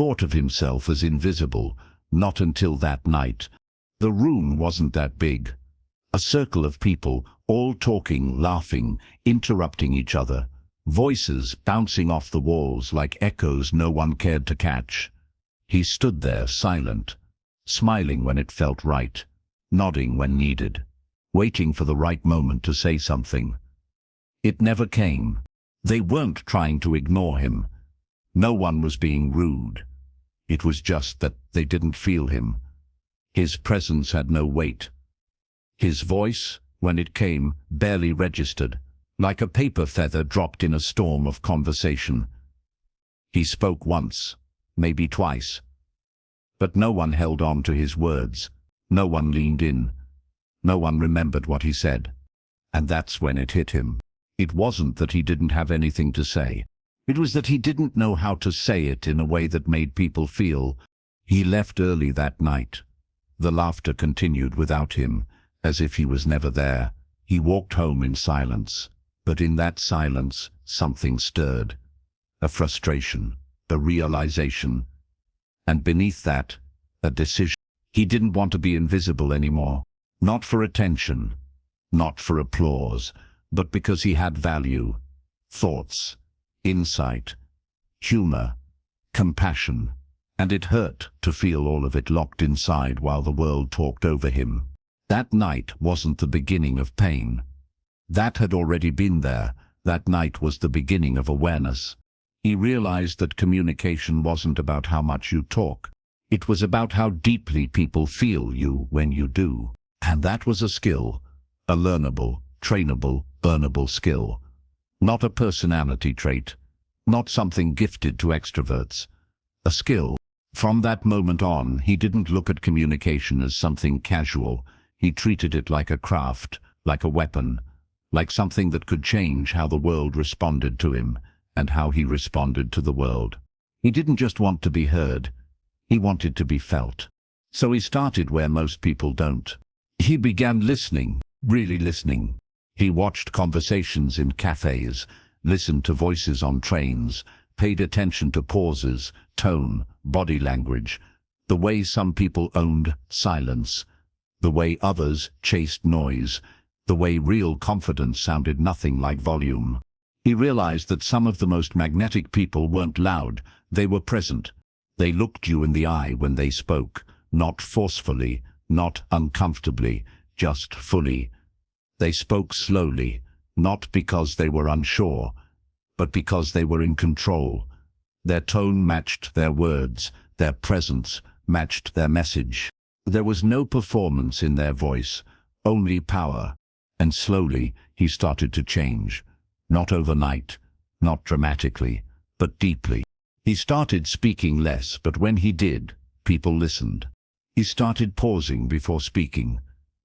thought of himself as invisible, not until that night. The room wasn't that big. A circle of people, all talking, laughing, interrupting each other. Voices bouncing off the walls like echoes no one cared to catch. He stood there silent, smiling when it felt right, nodding when needed, waiting for the right moment to say something. It never came. They weren't trying to ignore him. No one was being rude. It was just that they didn't feel him. His presence had no weight. His voice, when it came, barely registered, like a paper feather dropped in a storm of conversation. He spoke once, maybe twice. But no one held on to his words. No one leaned in. No one remembered what he said. And that's when it hit him. It wasn't that he didn't have anything to say. It was that he didn't know how to say it in a way that made people feel. He left early that night. The laughter continued without him, as if he was never there. He walked home in silence. But in that silence, something stirred. A frustration, a realization. And beneath that, a decision. He didn't want to be invisible anymore. Not for attention, not for applause, but because he had value, thoughts, insight, humor, compassion. And it hurt to feel all of it locked inside while the world talked over him. That night wasn't the beginning of pain. That had already been there. That night was the beginning of awareness. He realized that communication wasn't about how much you talk. It was about how deeply people feel you when you do. And that was a skill, a learnable, trainable, earnable skill. Not a personality trait, not something gifted to extroverts. A skill. From that moment on, he didn't look at communication as something casual. He treated it like a craft, like a weapon, like something that could change how the world responded to him and how he responded to the world. He didn't just want to be heard. He wanted to be felt. So he started where most people don't. He began listening, really listening. He watched conversations in cafes, listened to voices on trains, paid attention to pauses, tone, body language, the way some people owned silence, the way others chased noise, the way real confidence sounded nothing like volume. He realized that some of the most magnetic people weren't loud, they were present. They looked you in the eye when they spoke, not forcefully, not uncomfortably, just fully. They spoke slowly, not because they were unsure, but because they were in control. Their tone matched their words, their presence matched their message. There was no performance in their voice, only power. And slowly, he started to change. Not overnight, not dramatically, but deeply. He started speaking less, but when he did, people listened. He started pausing before speaking,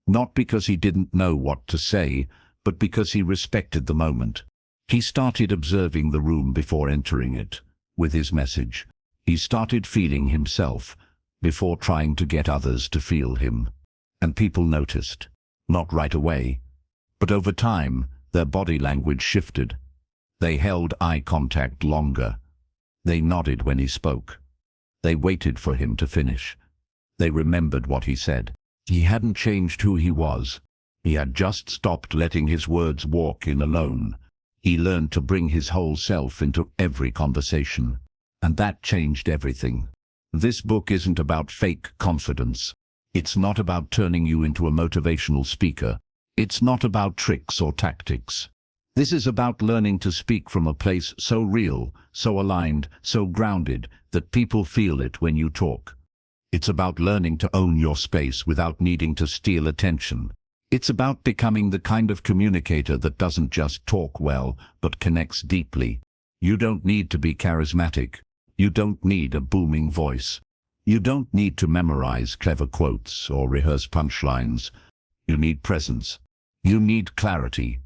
not because he didn't know what to say, but because he respected the moment. He started observing the room before entering it, with his message. He started feeling himself, before trying to get others to feel him. And people noticed, not right away, but over time, their body language shifted. They held eye contact longer. They nodded when he spoke. They waited for him to finish. They remembered what he said. He hadn't changed who he was. He had just stopped letting his words walk in alone. He learned to bring his whole self into every conversation. And that changed everything. This book isn't about fake confidence. It's not about turning you into a motivational speaker. It's not about tricks or tactics. This is about learning to speak from a place so real, so aligned, so grounded, that people feel it when you talk. It's about learning to own your space without needing to steal attention. It's about becoming the kind of communicator that doesn't just talk well, but connects deeply. You don't need to be charismatic. You don't need a booming voice. You don't need to memorize clever quotes or rehearse punchlines. You need presence. You need clarity.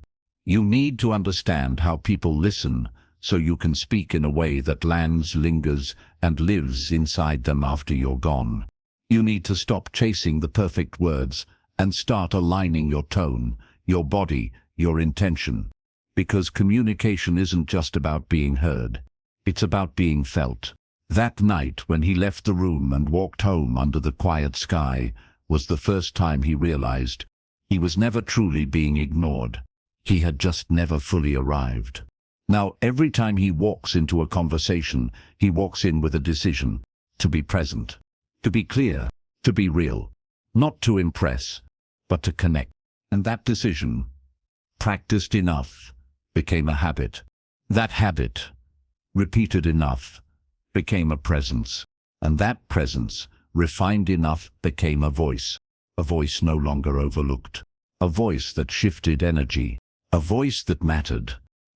You need to understand how people listen, so you can speak in a way that lands, lingers, and lives inside them after you're gone. You need to stop chasing the perfect words and start aligning your tone, your body, your intention. Because communication isn't just about being heard. It's about being felt. That night, when he left the room and walked home under the quiet sky, was the first time he realized he was never truly being ignored. He had just never fully arrived. Now, every time he walks into a conversation, he walks in with a decision: to be present, to be clear, to be real, not to impress, but to connect. And that decision, practiced enough, became a habit. That habit, repeated enough, became a presence. And that presence, refined enough, became a voice no longer overlooked, a voice that shifted energy, a voice that mattered.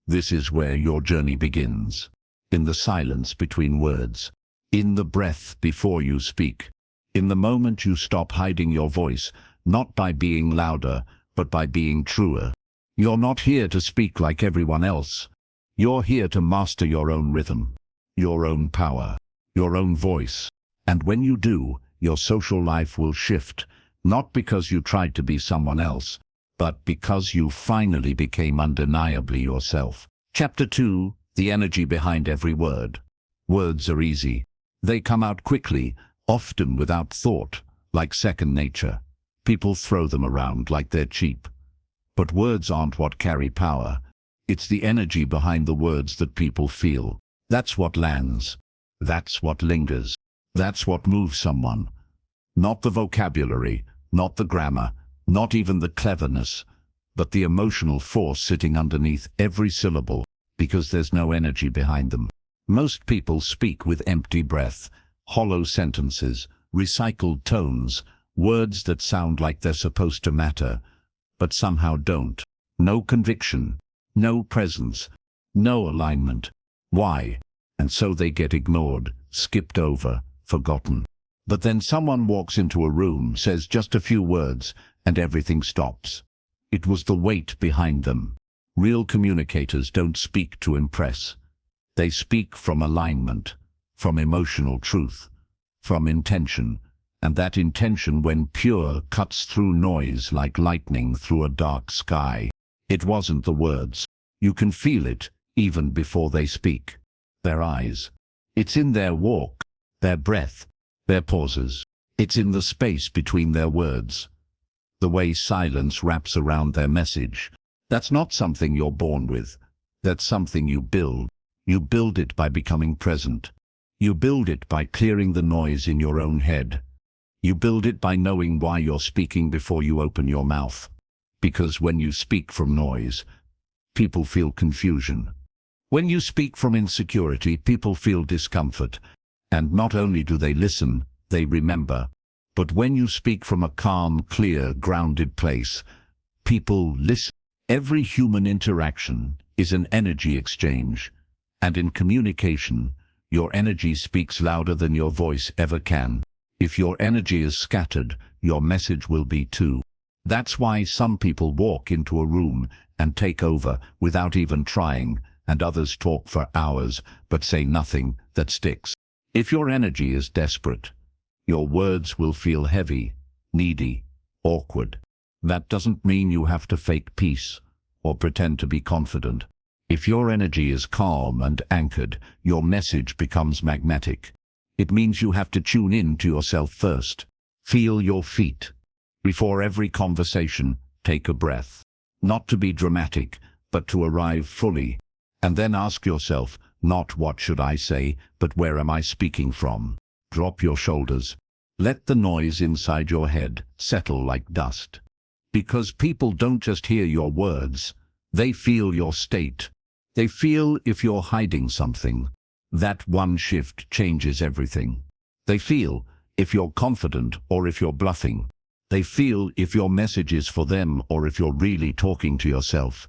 This is where your journey begins, in the silence between words, in the breath before you speak, in the moment you stop hiding your voice, not by being louder, but by being truer. You're not here to speak like everyone else. You're here to master your own rhythm, your own power, your own voice. And when you do, your social life will shift, not because you tried to be someone else, but because you finally became undeniably yourself. Chapter 2: The Energy Behind Every Word. Words are easy. They come out quickly, often without thought, like second nature. People throw them around like they're cheap. But words aren't what carry power. It's the energy behind the words that people feel. That's what lands. That's what lingers. That's what moves someone. Not the vocabulary, not the grammar, not even the cleverness, but the emotional force sitting underneath every syllable, because there's no energy behind them. Most people speak with empty breath, hollow sentences, recycled tones, words that sound like they're supposed to matter, but somehow don't. No conviction, no presence, no alignment. Why? And so they get ignored, skipped over, forgotten. But then someone walks into a room, says just a few words, and everything stops. It was the weight behind them. Real communicators don't speak to impress. They speak from alignment, from emotional truth, from intention. And that intention, when pure, cuts through noise like lightning through a dark sky. It wasn't the words. You can feel it, even before they speak. Their eyes. It's in their walk, their breath, their pauses. It's in the space between their words. The way silence wraps around their message. That's not something you're born with. That's something you build. You build it by becoming present. You build it by clearing the noise in your own head. You build it by knowing why you're speaking before you open your mouth. Because when you speak from noise, people feel confusion. When you speak from insecurity, people feel discomfort. And not only do they listen, they remember. But when you speak from a calm, clear, grounded place, people listen. Every human interaction is an energy exchange. And in communication, your energy speaks louder than your voice ever can. If your energy is scattered, your message will be too. That's why some people walk into a room and take over without even trying, and others talk for hours but say nothing that sticks. If your energy is desperate, your words will feel heavy, needy, awkward. That doesn't mean you have to fake peace or pretend to be confident. If your energy is calm and anchored, your message becomes magnetic. It means you have to tune in to yourself first. Feel your feet. Before every conversation, take a breath. Not to be dramatic, but to arrive fully. And then ask yourself, not what should I say, but where am I speaking from? Drop your shoulders. Let the noise inside your head settle like dust. Because people don't just hear your words, they feel your state. They feel if you're hiding something. That one shift changes everything. They feel if you're confident or if you're bluffing. They feel if your message is for them or if you're really talking to yourself,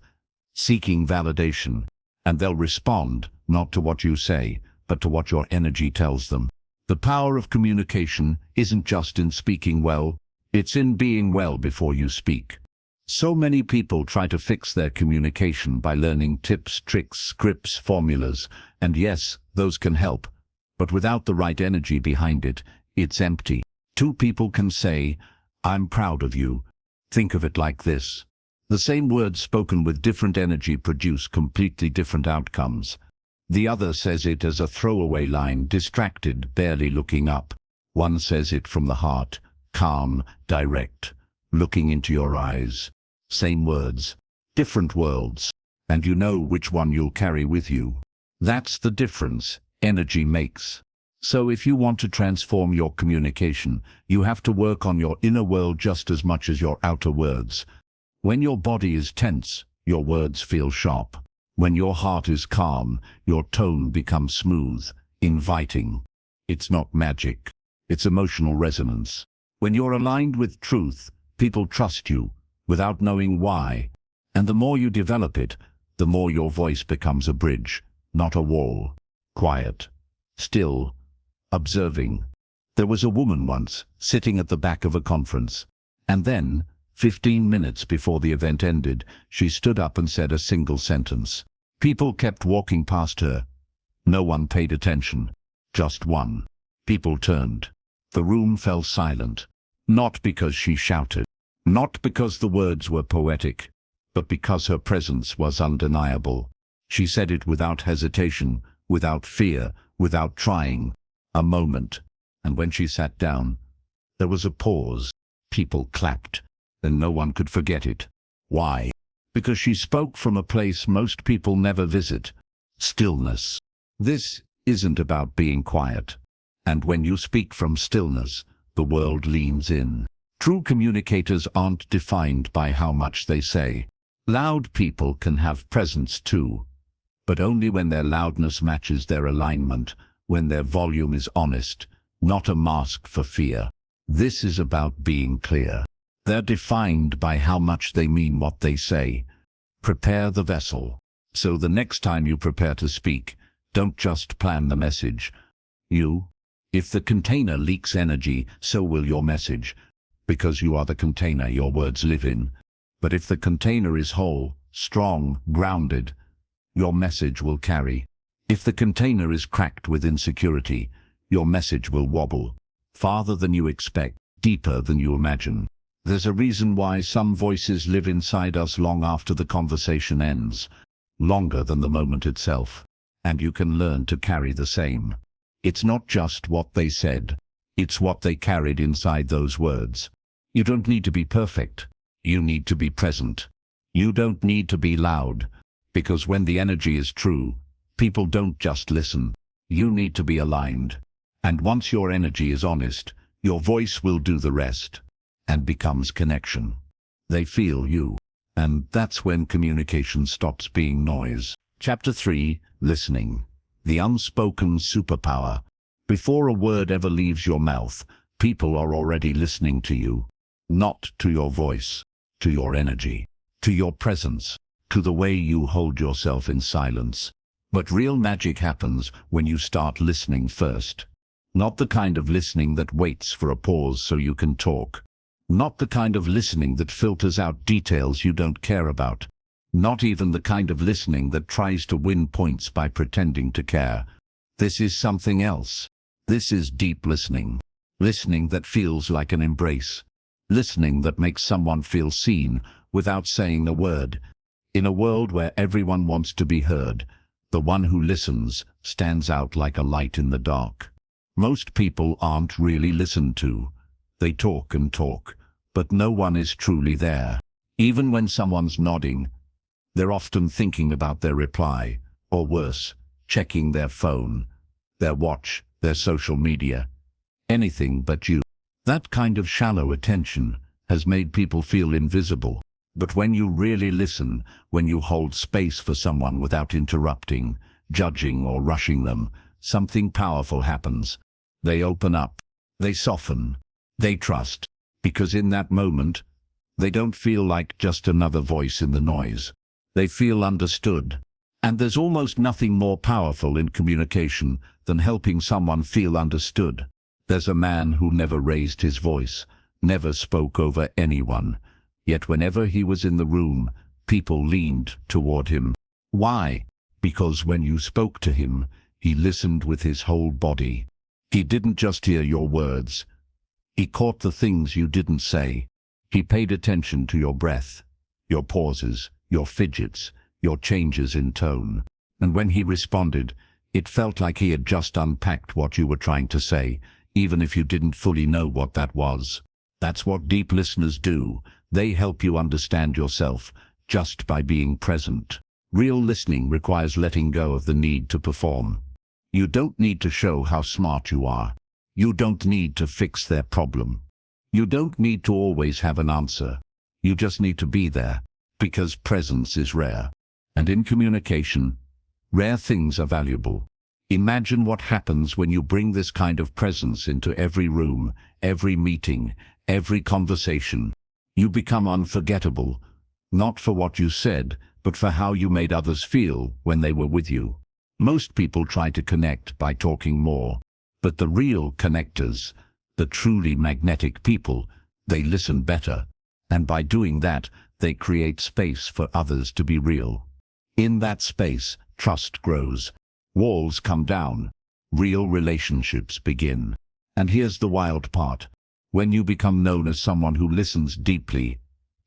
seeking validation. And they'll respond, not to what you say, but to what your energy tells them. The power of communication isn't just in speaking well, it's in being well before you speak. So many people try to fix their communication by learning tips, tricks, scripts, formulas, and yes, those can help. But without the right energy behind it, it's empty. Two people can say, "I'm proud of you." Think of it like this. The same words spoken with different energy produce completely different outcomes. The other says it as a throwaway line, distracted, barely looking up. One says it from the heart, calm, direct, looking into your eyes. Same words, different worlds, and you know which one you'll carry with you. That's the difference energy makes. So if you want to transform your communication, you have to work on your inner world just as much as your outer words. When your body is tense, your words feel sharp. When your heart is calm, your tone becomes smooth, inviting. It's not magic. It's emotional resonance. When you're aligned with truth, people trust you, without knowing why. And the more you develop it, the more your voice becomes a bridge, not a wall. Quiet, still, observing. There was a woman once, sitting at the back of a conference. And then, 15 minutes before the event ended, she stood up and said a single sentence. People kept walking past her. No one paid attention. Just one. People turned. The room fell silent. Not because she shouted. Not because the words were poetic, but because her presence was undeniable. She said it without hesitation, without fear, without trying. A moment. And when she sat down, there was a pause. People clapped. And no one could forget it. Why? Because she spoke from a place most people never visit. Stillness. This isn't about being quiet. And when you speak from stillness, the world leans in. True communicators aren't defined by how much they say. Loud people can have presence too, but only when their loudness matches their alignment, when their volume is honest, not a mask for fear. This is about being clear. They're defined by how much they mean what they say. Prepare the vessel. So the next time you prepare to speak, don't just plan the message. If the container leaks energy, so will your message, because you are the container your words live in. But if the container is whole, strong, grounded, your message will carry. If the container is cracked with insecurity, your message will wobble. Farther than you expect, deeper than you imagine. There's a reason why some voices live inside us long after the conversation ends, longer than the moment itself, and you can learn to carry the same. It's not just what they said, it's what they carried inside those words. You don't need to be perfect, you need to be present. You don't need to be loud, because when the energy is true, people don't just listen. You need to be aligned. And once your energy is honest, your voice will do the rest. And becomes connection. They feel you. And that's when communication stops being noise. Chapter 3, Listening. The unspoken superpower. Before a word ever leaves your mouth, people are already listening to you. Not to your voice, to your energy, to your presence, to the way you hold yourself in silence. But real magic happens when you start listening first. Not the kind of listening that waits for a pause so you can talk. Not the kind of listening that filters out details you don't care about. Not even the kind of listening that tries to win points by pretending to care. This is something else. This is deep listening. Listening that feels like an embrace. Listening that makes someone feel seen without saying a word. In a world where everyone wants to be heard, the one who listens stands out like a light in the dark. Most people aren't really listened to. They talk and talk, but no one is truly there. Even when someone's nodding, they're often thinking about their reply, or worse, checking their phone, their watch, their social media. Anything but you. That kind of shallow attention has made people feel invisible. But when you really listen, when you hold space for someone without interrupting, judging or rushing them, something powerful happens. They open up. They soften. They trust, because in that moment, they don't feel like just another voice in the noise. They feel understood. And there's almost nothing more powerful in communication than helping someone feel understood. There's a man who never raised his voice, never spoke over anyone. Yet whenever he was in the room, people leaned toward him. Why? Because when you spoke to him, he listened with his whole body. He didn't just hear your words. He caught the things you didn't say. He paid attention to your breath, your pauses, your fidgets, your changes in tone. And when he responded, it felt like he had just unpacked what you were trying to say, even if you didn't fully know what that was. That's what deep listeners do. They help you understand yourself just by being present. Real listening requires letting go of the need to perform. You don't need to show how smart you are. You don't need to fix their problem. You don't need to always have an answer. You just need to be there, because presence is rare. And in communication, rare things are valuable. Imagine what happens when you bring this kind of presence into every room, every meeting, every conversation. You become unforgettable, not for what you said, but for how you made others feel when they were with you. Most people try to connect by talking more, but the real connectors, the truly magnetic people, they listen better, and by doing that, they create space for others to be real. In that space, trust grows, walls come down, real relationships begin. And here's the wild part. When you become known as someone who listens deeply,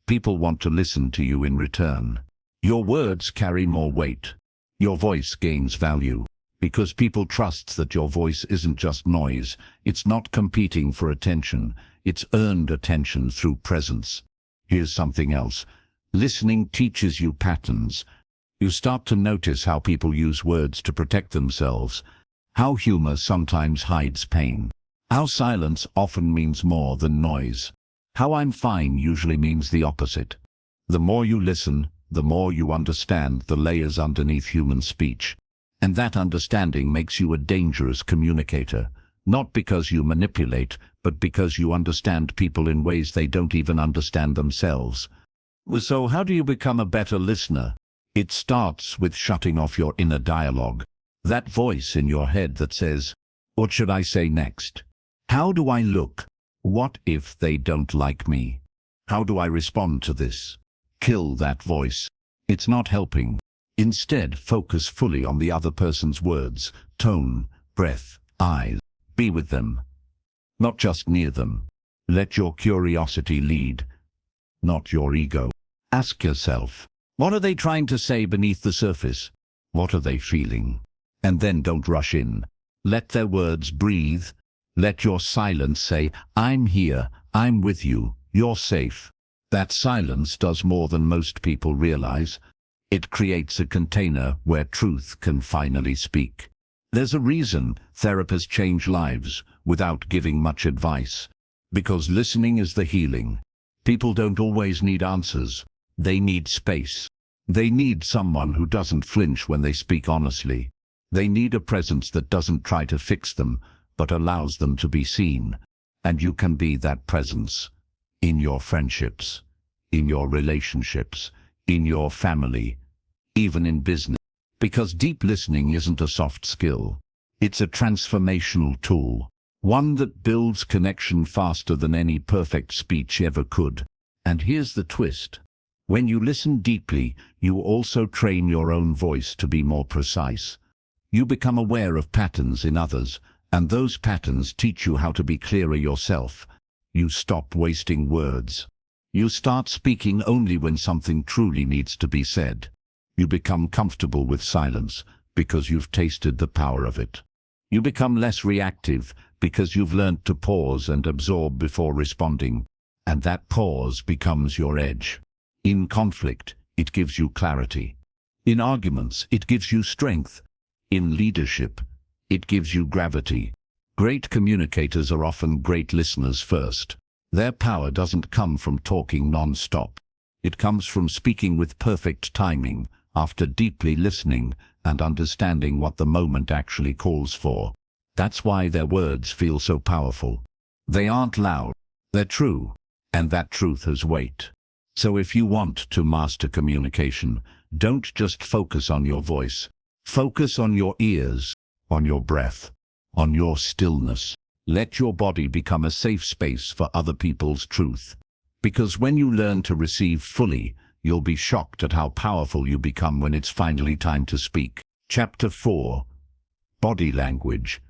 people want to listen to you in return. Your words carry more weight. Your voice gains value, because people trust that your voice isn't just noise. It's not competing for attention. It's earned attention through presence. Here's something else. Listening teaches you patterns. You start to notice how people use words to protect themselves, how humor sometimes hides pain, how silence often means more than noise, how I'm fine usually means the opposite. The more you listen, the more you understand the layers underneath human speech. And that understanding makes you a dangerous communicator, not because you manipulate, but because you understand people in ways they don't even understand themselves. So how do you become a better listener? It starts with shutting off your inner dialogue, that voice in your head that says, "What should I say next? How do I look? What if they don't like me? How do I respond to this?" Kill that voice. It's not helping. Instead, focus fully on the other person's words, tone, breath, eyes. Be with them, not just near them. Let your curiosity lead, not your ego. Ask yourself, what are they trying to say beneath the surface? What are they feeling? And then don't rush in. Let their words breathe. Let your silence say, "I'm here, I'm with you, you're safe." That silence does more than most people realize. It creates a container where truth can finally speak. There's a reason therapists change lives without giving much advice. Because listening is the healing. People don't always need answers. They need space. They need someone who doesn't flinch when they speak honestly. They need a presence that doesn't try to fix them, but allows them to be seen. And you can be that presence. In your friendships, in your relationships, in your family, even in business. Because deep listening isn't a soft skill. It's a transformational tool. One that builds connection faster than any perfect speech ever could. And here's the twist. When you listen deeply, you also train your own voice to be more precise. You become aware of patterns in others, and those patterns teach you how to be clearer yourself. You stop wasting words. You start speaking only when something truly needs to be said. You become comfortable with silence because you've tasted the power of it. You become less reactive because you've learned to pause and absorb before responding, and that pause becomes your edge. In conflict, it gives you clarity. In arguments, it gives you strength. In leadership, it gives you gravity. Great communicators are often great listeners first. Their power doesn't come from talking non-stop. It comes from speaking with perfect timing, after deeply listening and understanding what the moment actually calls for. That's why their words feel so powerful. They aren't loud, they're true, and that truth has weight. So if you want to master communication, don't just focus on your voice. Focus on your ears, on your breath, on your stillness. Let your body become a safe space for other people's truth. Because when you learn to receive fully, you'll be shocked at how powerful you become when it's finally time to speak. Chapter 4. Body Language.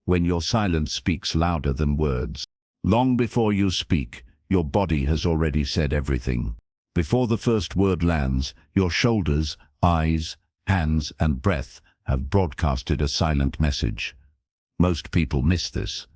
When your silence speaks louder than words. Long before you speak, your body has already said everything. Before the first word lands, your shoulders, eyes, Hands and breath have broadcasted a silent message. Most people miss this.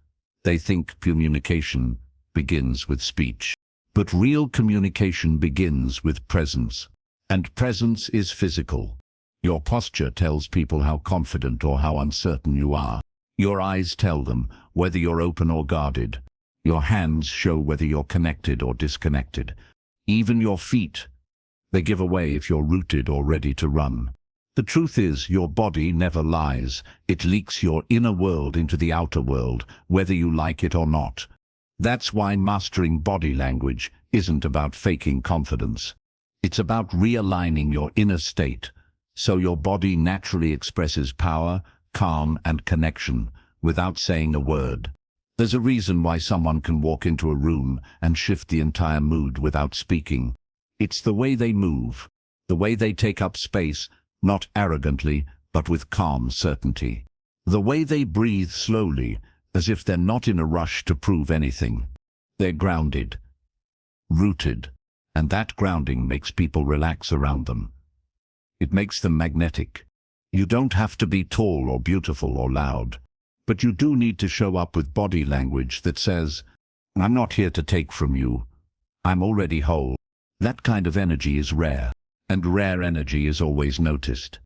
They think communication begins with speech. But real communication begins with presence. And presence is physical. Your posture tells people how confident or how uncertain you are. Your eyes tell them whether you're open or guarded. Your hands show whether you're connected or disconnected. Even your feet, they give away if you're rooted or ready to run. The truth is, your body never lies. It leaks your inner world into the outer world, whether you like it or not. That's why mastering body language isn't about faking confidence. It's about realigning your inner state, so your body naturally expresses power, calm, and connection without saying a word. There's a reason why someone can walk into a room and shift the entire mood without speaking. It's the way they move, the way they take up space, not arrogantly, but with calm certainty. The way they breathe slowly, as if they're not in a rush to prove anything. They're grounded, rooted, and that grounding makes people relax around them. It makes them magnetic. You don't have to be tall or beautiful or loud, but you do need to show up with body language that says, "I'm not here to take from you. I'm already whole." That kind of energy is rare, and rare energy is always noticed.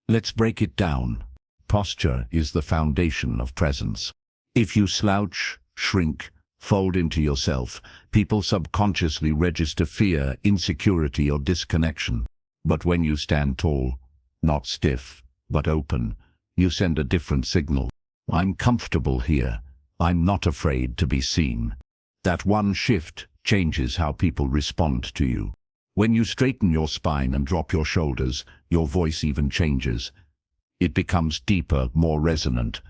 Let's break it down. Posture is the foundation of presence. If you slouch, shrink, fold into yourself, people subconsciously register fear, insecurity, or disconnection. But when you stand tall, not stiff, but open, you send a different signal. I'm comfortable here. I'm not afraid to be seen. That one shift changes how people respond to you. When you straighten your spine and drop your shoulders, your voice even changes. It becomes deeper, more resonant.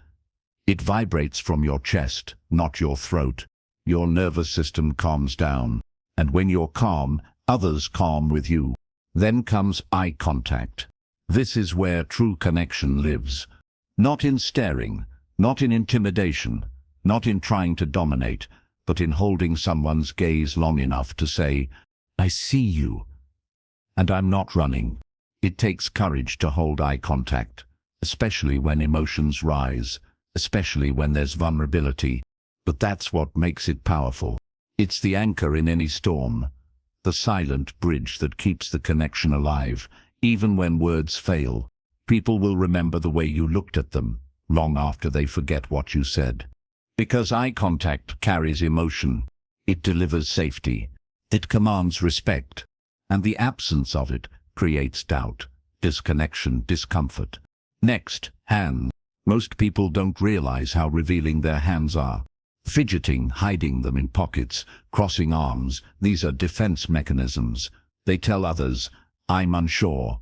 It vibrates from your chest, not your throat. Your nervous system calms down. And when you're calm, others calm with you. Then comes eye contact. This is where true connection lives. Not in staring, not in intimidation, not in trying to dominate, but in holding someone's gaze long enough to say, "I see you, and I'm not running." It takes courage to hold eye contact, especially when emotions rise, especially when there's vulnerability. But that's what makes it powerful. It's the anchor in any storm, the silent bridge that keeps the connection alive. Even when words fail, people will remember the way you looked at them, long after they forget what you said. Because eye contact carries emotion. It delivers safety. It commands respect. And the absence of it creates doubt, disconnection, discomfort. Next, hands. Most people don't realize how revealing their hands are. Fidgeting, hiding them in pockets, crossing arms, these are defense mechanisms. They tell others, "I'm unsure.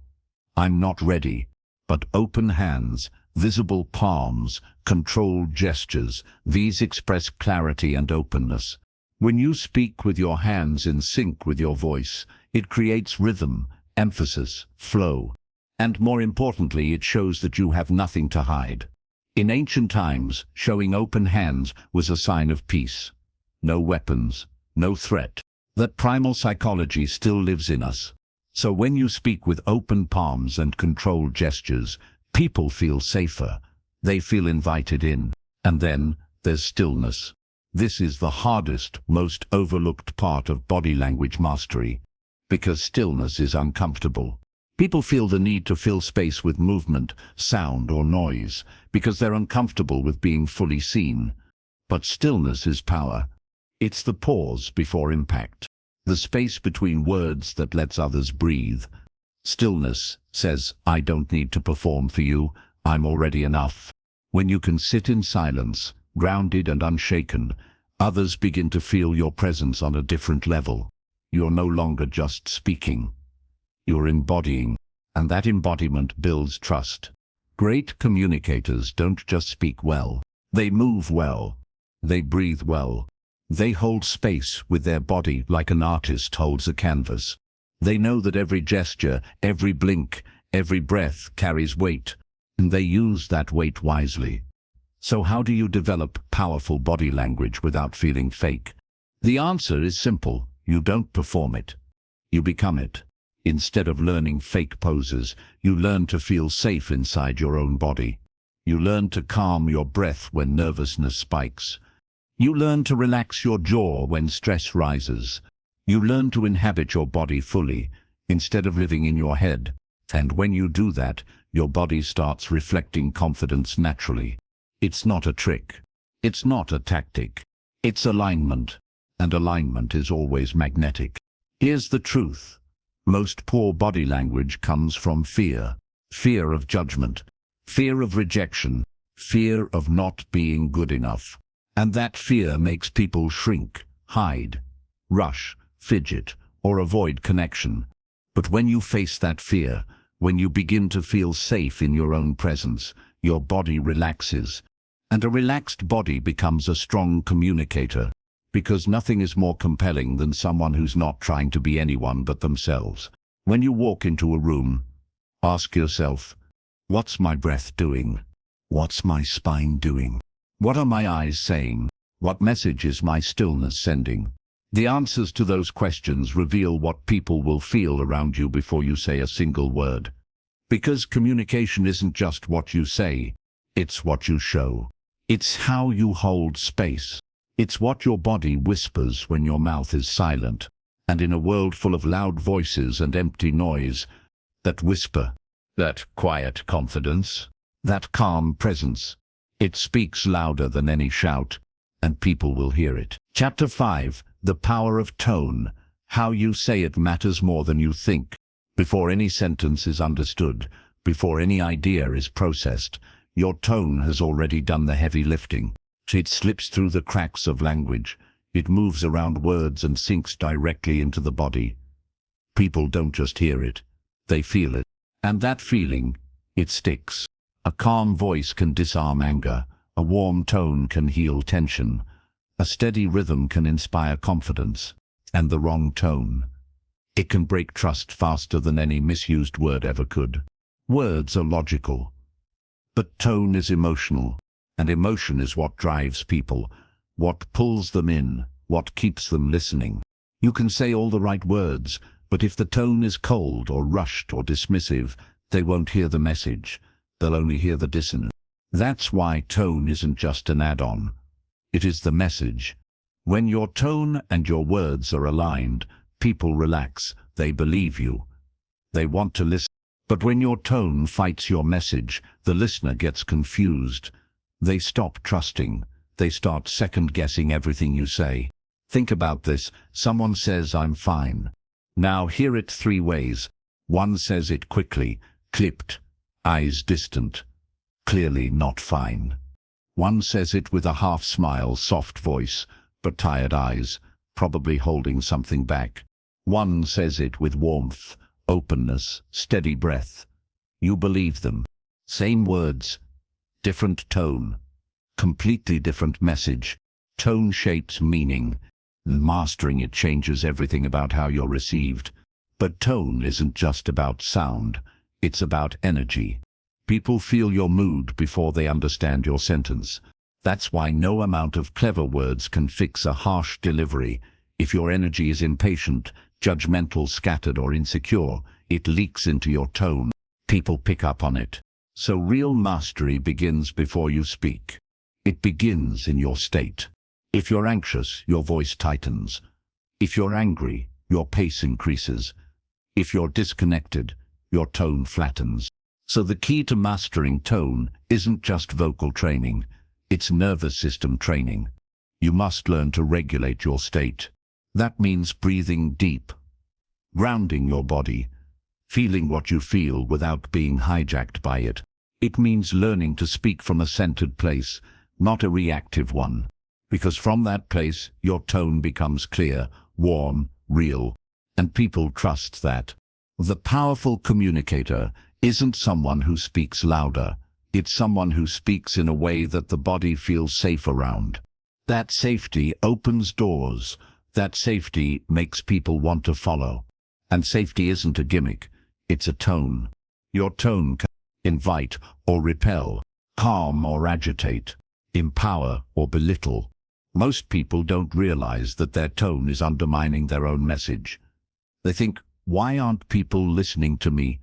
I'm not ready." But open hands, visible palms, controlled gestures, these express clarity and openness. When you speak with your hands in sync with your voice, it creates rhythm, emphasis, flow. And more importantly, it shows that you have nothing to hide. In ancient times, showing open hands was a sign of peace. No weapons, no threat. That primal psychology still lives in us. So when you speak with open palms and controlled gestures, people feel safer. They feel invited in. And then there's stillness. This is the hardest, most overlooked part of body language mastery, because stillness is uncomfortable. People feel the need to fill space with movement, sound, or noise, because they're uncomfortable with being fully seen. But stillness is power. It's the pause before impact, the space between words that lets others breathe. Stillness says, "I don't need to perform for you, I'm already enough." When you can sit in silence, grounded and unshaken, others begin to feel your presence on a different level. You're no longer just speaking. You're embodying, and that embodiment builds trust. Great communicators don't just speak well. They move well. They breathe well. They hold space with their body like an artist holds a canvas. They know that every gesture, every blink, every breath carries weight, and they use that weight wisely. So how do you develop powerful body language without feeling fake? The answer is simple. You don't perform it. You become it. Instead of learning fake poses, you learn to feel safe inside your own body. You learn to calm your breath when nervousness spikes. You learn to relax your jaw when stress rises. You learn to inhabit your body fully, instead of living in your head. And when you do that, your body starts reflecting confidence naturally. It's not a trick. It's not a tactic. It's alignment. And alignment is always magnetic. Here's the truth. Most poor body language comes from fear. Fear of judgment. Fear of rejection. Fear of not being good enough. And that fear makes people shrink, hide, rush, fidget, or avoid connection. But when you face that fear, when you begin to feel safe in your own presence, your body relaxes. And a relaxed body becomes a strong communicator, because nothing is more compelling than someone who's not trying to be anyone but themselves. When you walk into a room, ask yourself, what's my breath doing? What's my spine doing? What are my eyes saying? What message is my stillness sending? The answers to those questions reveal what people will feel around you before you say a single word. Because communication isn't just what you say, it's what you show. It's how you hold space. It's what your body whispers when your mouth is silent. And in a world full of loud voices and empty noise, that whisper, that quiet confidence, that calm presence, it speaks louder than any shout, and people will hear it. Chapter 5. The Power of Tone. How you say it matters more than you think. Before any sentence is understood, before any idea is processed, your tone has already done the heavy lifting. It slips through the cracks of language. It moves around words and sinks directly into the body. People don't just hear it, they feel it. And that feeling, it sticks. A calm voice can disarm anger. A warm tone can heal tension. A steady rhythm can inspire confidence. And the wrong tone, it can break trust faster than any misused word ever could. Words are logical, but tone is emotional. And emotion is what drives people, what pulls them in, what keeps them listening. You can say all the right words, but if the tone is cold or rushed or dismissive, they won't hear the message. They'll only hear the dissonance. That's why tone isn't just an add-on. It is the message. When your tone and your words are aligned, people relax, they believe you. They want to listen. But when your tone fights your message, the listener gets confused. They stop trusting. They start second-guessing everything you say. Think about this. Someone says, "I'm fine." Now hear it three ways. One says it quickly, clipped, eyes distant, clearly not fine. One says it with a half-smile, soft voice, but tired eyes, probably holding something back. One says it with warmth, openness, steady breath. You believe them. Same words, different tone, completely different message. Tone shapes meaning. Mastering it changes everything about how you're received. But tone isn't just about sound. It's about energy. People feel your mood before they understand your sentence. That's why no amount of clever words can fix a harsh delivery. If your energy is impatient, judgmental, scattered, or insecure, it leaks into your tone. People pick up on it. So real mastery begins before you speak. It begins in your state. If you're anxious, your voice tightens. If you're angry, your pace increases. If you're disconnected, your tone flattens. So the key to mastering tone isn't just vocal training, it's nervous system training. You must learn to regulate your state. That means breathing deep, grounding your body, feeling what you feel without being hijacked by it. It means learning to speak from a centered place, not a reactive one. Because from that place, your tone becomes clear, warm, real, and people trust that. The powerful communicator isn't someone who speaks louder. It's someone who speaks in a way that the body feels safe around. That safety opens doors. That safety makes people want to follow. And safety isn't a gimmick, it's a tone. Your tone can invite or repel, calm or agitate, empower or belittle. Most people don't realize that their tone is undermining their own message. They think, Why aren't people listening to me?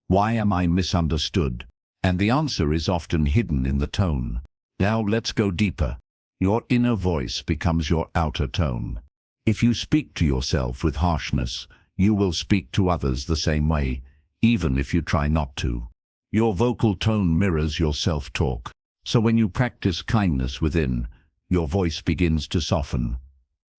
Why am I misunderstood? And the answer is often hidden in the tone. Now let's go deeper. Your inner voice becomes your outer tone. If you speak to yourself with harshness, you will speak to others the same way, even if you try not to. Your vocal tone mirrors your self-talk. So when you practice kindness within, your voice begins to soften.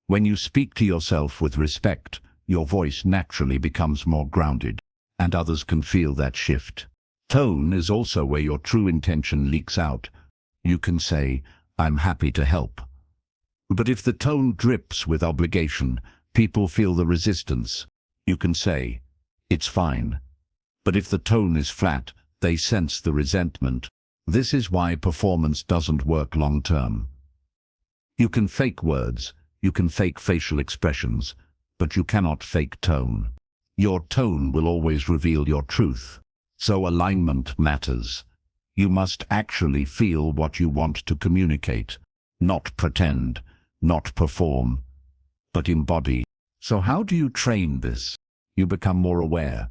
When you speak to yourself with respect, your voice naturally becomes more grounded, and others can feel that shift. Tone is also where your true intention leaks out. You can say, "I'm happy to help." But if the tone drips with obligation, people feel the resistance. You can say, "It's fine." But if the tone is flat, they sense the resentment. This is why performance doesn't work long term. You can fake words, you can fake facial expressions, but you cannot fake tone. Your tone will always reveal your truth. So alignment matters. You must actually feel what you want to communicate, not pretend, not perform, but embody. So how do you train this? You become more aware.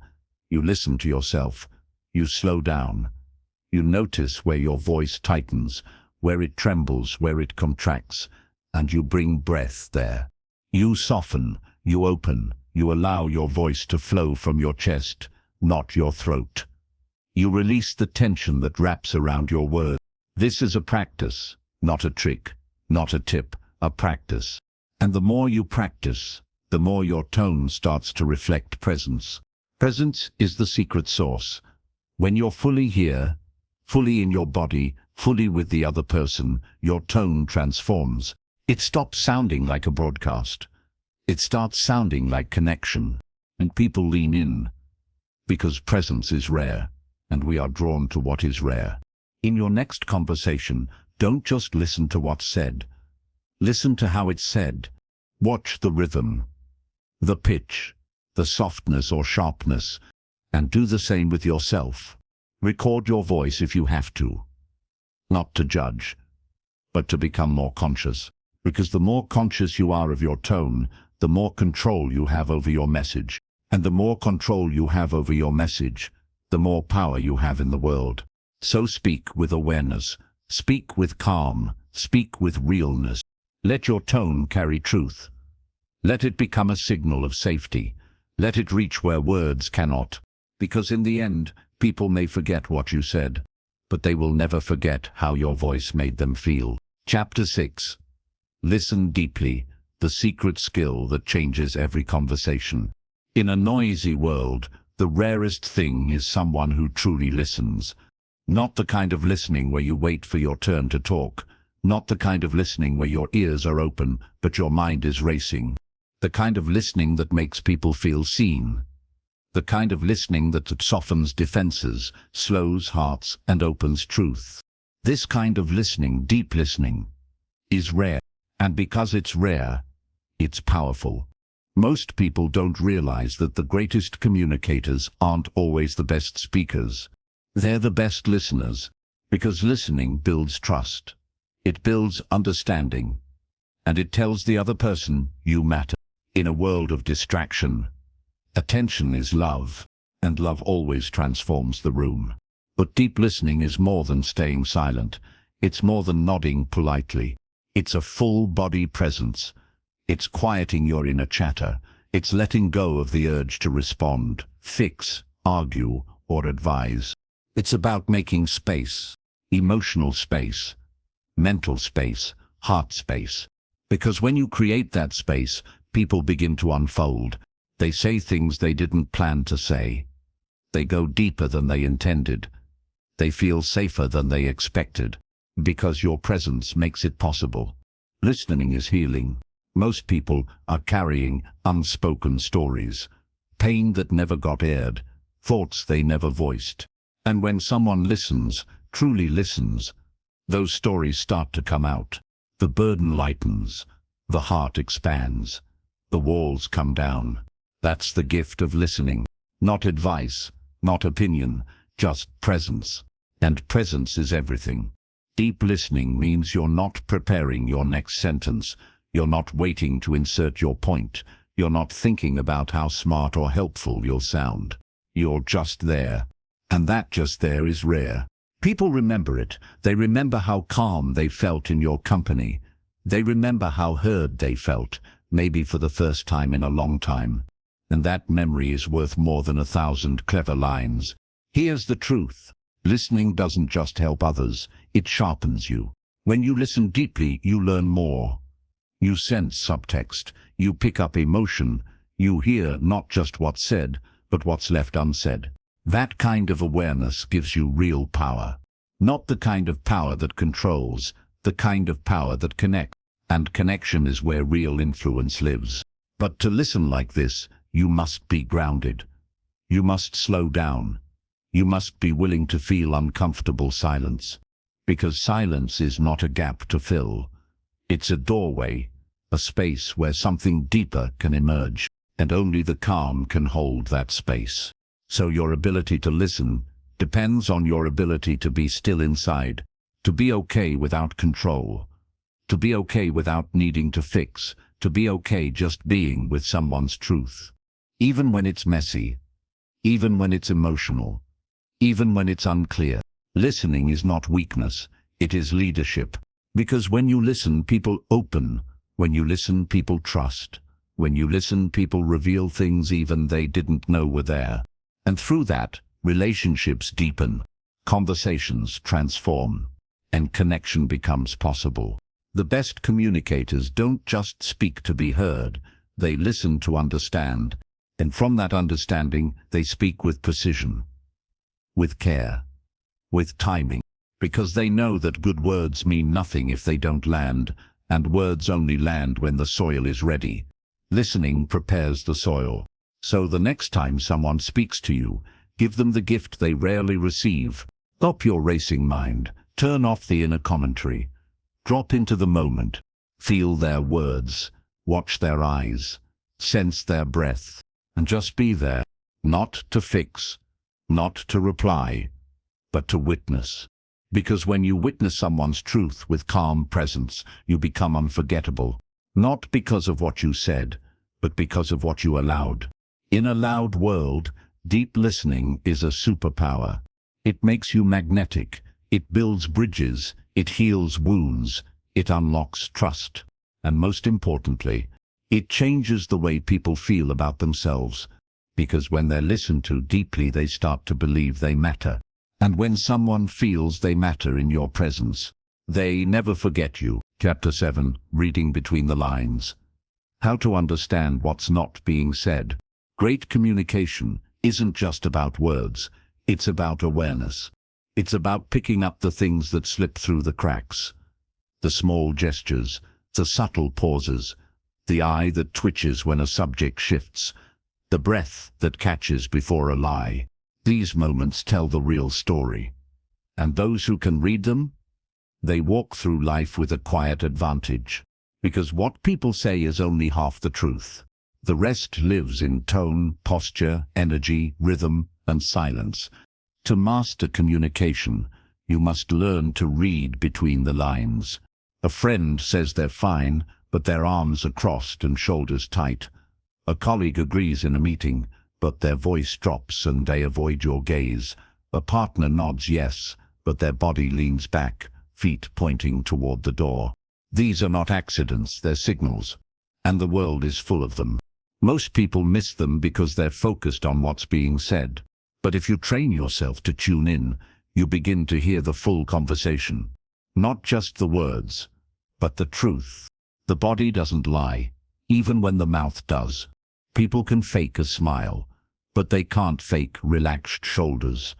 You listen to yourself. You slow down. You notice where your voice tightens, where it trembles, where it contracts, and you bring breath there. You soften, you open, you allow your voice to flow from your chest, not your throat. You release the tension that wraps around your words. This is a practice, not a trick, not a tip, a practice. And the more you practice, the more your tone starts to reflect presence. Presence is the secret sauce. When you're fully here, fully in your body, fully with the other person, your tone transforms. It stops sounding like a broadcast. It starts sounding like connection. And people lean in, because presence is rare, and we are drawn to what is rare. In your next conversation, don't just listen to what's said. Listen to how it's said. Watch the rhythm, the pitch, the softness or sharpness, and do the same with yourself. Record your voice if you have to. Not to judge, but to become more conscious. Because the more conscious you are of your tone, the more control you have over your message. And the more control you have over your message, the more power you have in the world. So speak with awareness. Speak with calm. Speak with realness. Let your tone carry truth. Let it become a signal of safety. Let it reach where words cannot. Because in the end, people may forget what you said, but they will never forget how your voice made them feel. Chapter 6. Listen deeply, the secret skill that changes every conversation. In a noisy world, the rarest thing is someone who truly listens. Not the kind of listening where you wait for your turn to talk. Not the kind of listening where your ears are open, but your mind is racing. The kind of listening that makes people feel seen. The kind of listening that softens defenses, slows hearts, and opens truth. This kind of listening, deep listening, is rare. And because it's rare, it's powerful. Most people don't realize that the greatest communicators aren't always the best speakers. They're the best listeners, because listening builds trust. It builds understanding, and it tells the other person you matter. In a world of distraction, attention is love, and love always transforms the room. But deep listening is more than staying silent. It's more than nodding politely. It's a full-body presence. It's quieting your inner chatter. It's letting go of the urge to respond, fix, argue, or advise. It's about making space, emotional space, mental space, heart space. Because when you create that space, people begin to unfold. They say things they didn't plan to say. They go deeper than they intended. They feel safer than they expected. Because your presence makes it possible. Listening is healing. Most people are carrying unspoken stories, pain that never got aired, thoughts they never voiced. And when someone listens, truly listens, those stories start to come out. The burden lightens, the heart expands, the walls come down. That's the gift of listening. Not advice, not opinion, just presence. And presence is everything. Deep listening means you're not preparing your next sentence. You're not waiting to insert your point. You're not thinking about how smart or helpful you'll sound. You're just there. And that just there is rare. People remember it. They remember how calm they felt in your company. They remember how heard they felt, maybe for the first time in a long time. And that memory is worth more than 1,000 clever lines. Here's the truth. Listening doesn't just help others, it sharpens you. When you listen deeply, you learn more. You sense subtext, you pick up emotion, you hear not just what's said, but what's left unsaid. That kind of awareness gives you real power. Not the kind of power that controls, the kind of power that connects. And connection is where real influence lives. But to listen like this, you must be grounded. You must slow down. You must be willing to feel uncomfortable silence. Because silence is not a gap to fill. It's a doorway, a space where something deeper can emerge, and only the calm can hold that space. So your ability to listen depends on your ability to be still inside, to be okay without control, to be okay without needing to fix, to be okay just being with someone's truth. Even when it's messy, even when it's emotional, even when it's unclear. Listening is not weakness, it is leadership. Because when you listen, people open. When you listen, people trust. When you listen, people reveal things even they didn't know were there. And through that, relationships deepen, conversations transform, and connection becomes possible. The best communicators don't just speak to be heard, they listen to understand. And from that understanding, they speak with precision, with care, with timing. Because they know that good words mean nothing if they don't land, and words only land when the soil is ready. Listening prepares the soil. So the next time someone speaks to you, give them the gift they rarely receive. Stop your racing mind, turn off the inner commentary, drop into the moment, feel their words, watch their eyes, sense their breath, and just be there. Not to fix, not to reply, but to witness. Because when you witness someone's truth with calm presence, you become unforgettable. Not because of what you said, but because of what you allowed. In a loud world, deep listening is a superpower. It makes you magnetic. It builds bridges. It heals wounds. It unlocks trust. And most importantly, it changes the way people feel about themselves. Because when they're listened to deeply, they start to believe they matter. And when someone feels they matter in your presence, they never forget you. Chapter 7, Reading Between the Lines. How to understand what's not being said. Great communication isn't just about words, it's about awareness. It's about picking up the things that slip through the cracks. The small gestures, the subtle pauses, the eye that twitches when a subject shifts, the breath that catches before a lie. These moments tell the real story. And those who can read them, they walk through life with a quiet advantage. Because what people say is only half the truth. The rest lives in tone, posture, energy, rhythm, and silence. To master communication, you must learn to read between the lines. A friend says they're fine, but their arms are crossed and shoulders tight. A colleague agrees in a meeting, but their voice drops and they avoid your gaze. A partner nods yes, but their body leans back, feet pointing toward the door. These are not accidents, they're signals. And the world is full of them. Most people miss them because they're focused on what's being said. But if you train yourself to tune in, you begin to hear the full conversation. Not just the words, but the truth. The body doesn't lie, even when the mouth does. People can fake a smile, but they can't fake relaxed shoulders.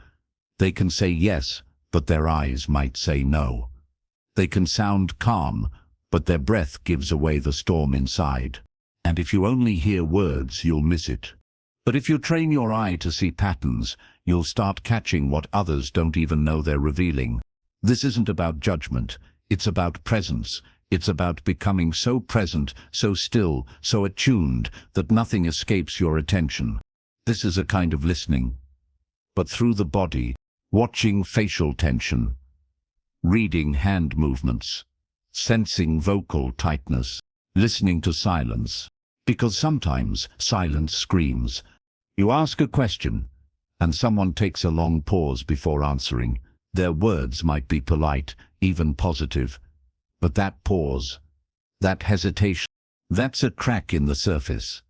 They can say yes, but their eyes might say no. They can sound calm, but their breath gives away the storm inside. And if you only hear words, you'll miss it. But if you train your eye to see patterns, you'll start catching what others don't even know they're revealing. This isn't about judgment, it's about presence. It's about becoming so present, so still, so attuned, that nothing escapes your attention. This is a kind of listening. But through the body, watching facial tension, reading hand movements, sensing vocal tightness, listening to silence. Because sometimes silence screams. You ask a question, and someone takes a long pause before answering. Their words might be polite, even positive, but that pause, that hesitation, that's a crack in the surface.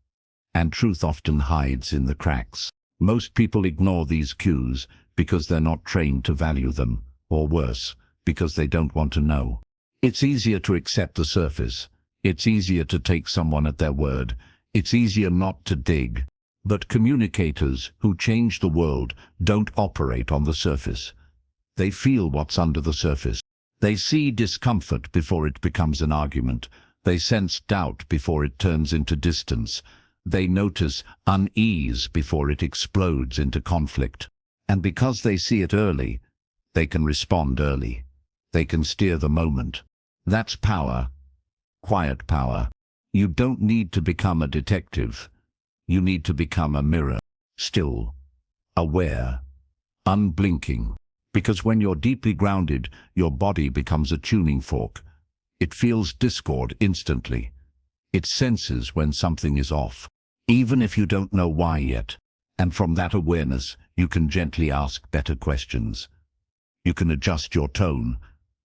And truth often hides in the cracks. Most people ignore these cues because they're not trained to value them, or worse, because they don't want to know. It's easier to accept the surface. It's easier to take someone at their word. It's easier not to dig. But communicators who change the world don't operate on the surface. They feel what's under the surface. They see discomfort before it becomes an argument. They sense doubt before it turns into distance. They notice unease before it explodes into conflict. And because they see it early, they can respond early. They can steer the moment. That's power. Quiet power. You don't need to become a detective. You need to become a mirror. Still, aware, unblinking. Because when you're deeply grounded, your body becomes a tuning fork. It feels discord instantly. It senses when something is off, even if you don't know why yet. And from that awareness, you can gently ask better questions. You can adjust your tone.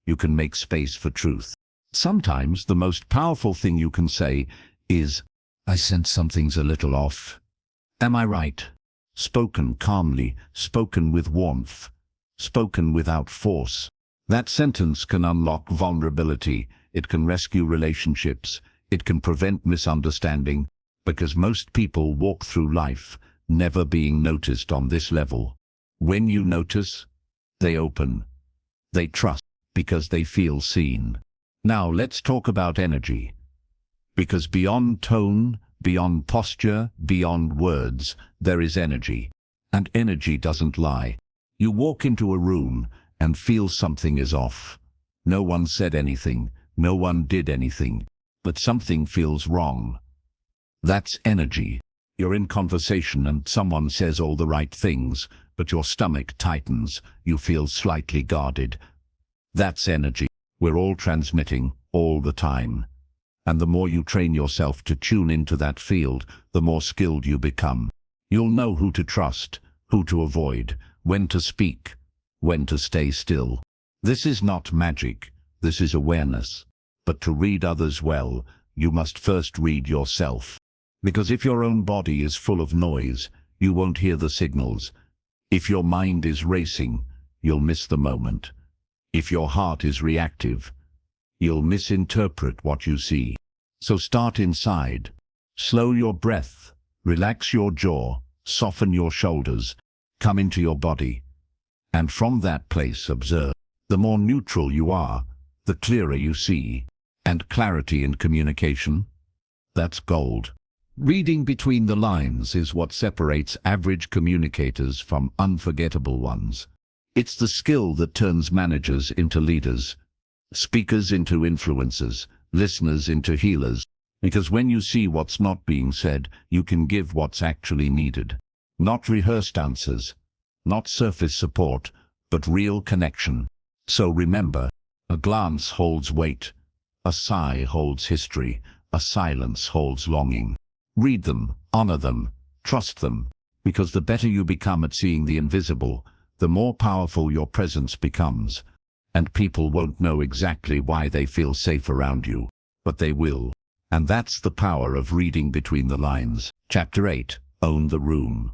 You can make space for truth. Sometimes the most powerful thing you can say is, "I sense something's a little off. Am I right?" Spoken calmly, spoken with warmth, spoken without force. That sentence can unlock vulnerability. It can rescue relationships. It can prevent misunderstanding, because most people walk through life never being noticed on this level. When you notice, they open. They trust because they feel seen. Now let's talk about energy. Because beyond tone, beyond posture, beyond words, there is energy. And energy doesn't lie. You walk into a room and feel something is off. No one said anything, no one did anything, but something feels wrong. That's energy. You're in conversation and someone says all the right things, but your stomach tightens, you feel slightly guarded. That's energy. We're all transmitting, all the time. And the more you train yourself to tune into that field, the more skilled you become. You'll know who to trust, who to avoid, when to speak, when to stay still. This is not magic, this is awareness. But to read others well, you must first read yourself. Because if your own body is full of noise, you won't hear the signals. If your mind is racing, you'll miss the moment. If your heart is reactive, you'll misinterpret what you see. So start inside. Slow your breath, relax your jaw, soften your shoulders, come into your body. And from that place observe. The more neutral you are, the clearer you see. And clarity in communication, that's gold. Reading between the lines is what separates average communicators from unforgettable ones. It's the skill that turns managers into leaders, speakers into influencers, listeners into healers. Because when you see what's not being said, you can give what's actually needed. Not rehearsed answers, not surface support, but real connection. So remember, a glance holds weight, a sigh holds history, a silence holds longing. Read them, honor them, trust them, because the better you become at seeing the invisible, the more powerful your presence becomes. And people won't know exactly why they feel safe around you, but they will. And that's the power of reading between the lines. Chapter 8. Own the room.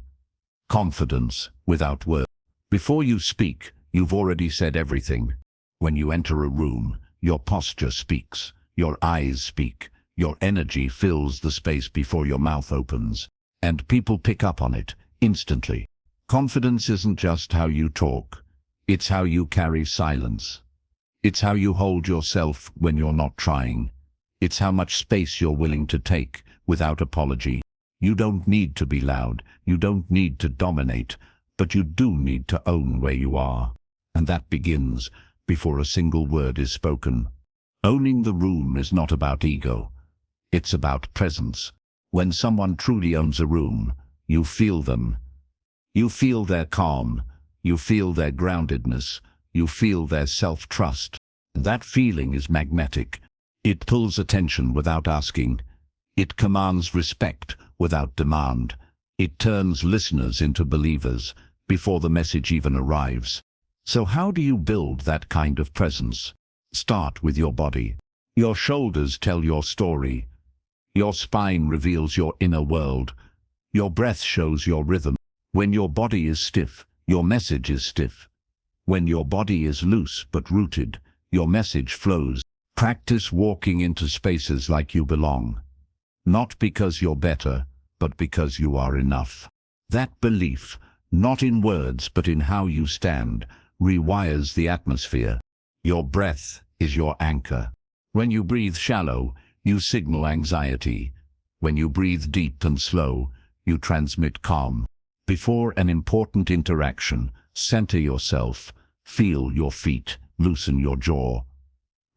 Confidence without words. Before you speak, you've already said everything. When you enter a room, your posture speaks, your eyes speak, your energy fills the space before your mouth opens, and people pick up on it instantly. Confidence isn't just how you talk, it's how you carry silence. It's how you hold yourself when you're not trying. It's how much space you're willing to take without apology. You don't need to be loud, you don't need to dominate, but you do need to own where you are. And that begins before a single word is spoken. Owning the room is not about ego. It's about presence. When someone truly owns a room, you feel them. You feel their calm. You feel their groundedness. You feel their self-trust. That feeling is magnetic. It pulls attention without asking. It commands respect without demand. It turns listeners into believers before the message even arrives. So how do you build that kind of presence? Start with your body. Your shoulders tell your story. Your spine reveals your inner world. Your breath shows your rhythm. When your body is stiff, your message is stiff. When your body is loose but rooted, your message flows. Practice walking into spaces like you belong. Not because you're better, but because you are enough. That belief, not in words but in how you stand, rewires the atmosphere. Your breath is your anchor. When you breathe shallow, you signal anxiety. When you breathe deep and slow, you transmit calm. Before an important interaction, center yourself. Feel your feet, loosen your jaw.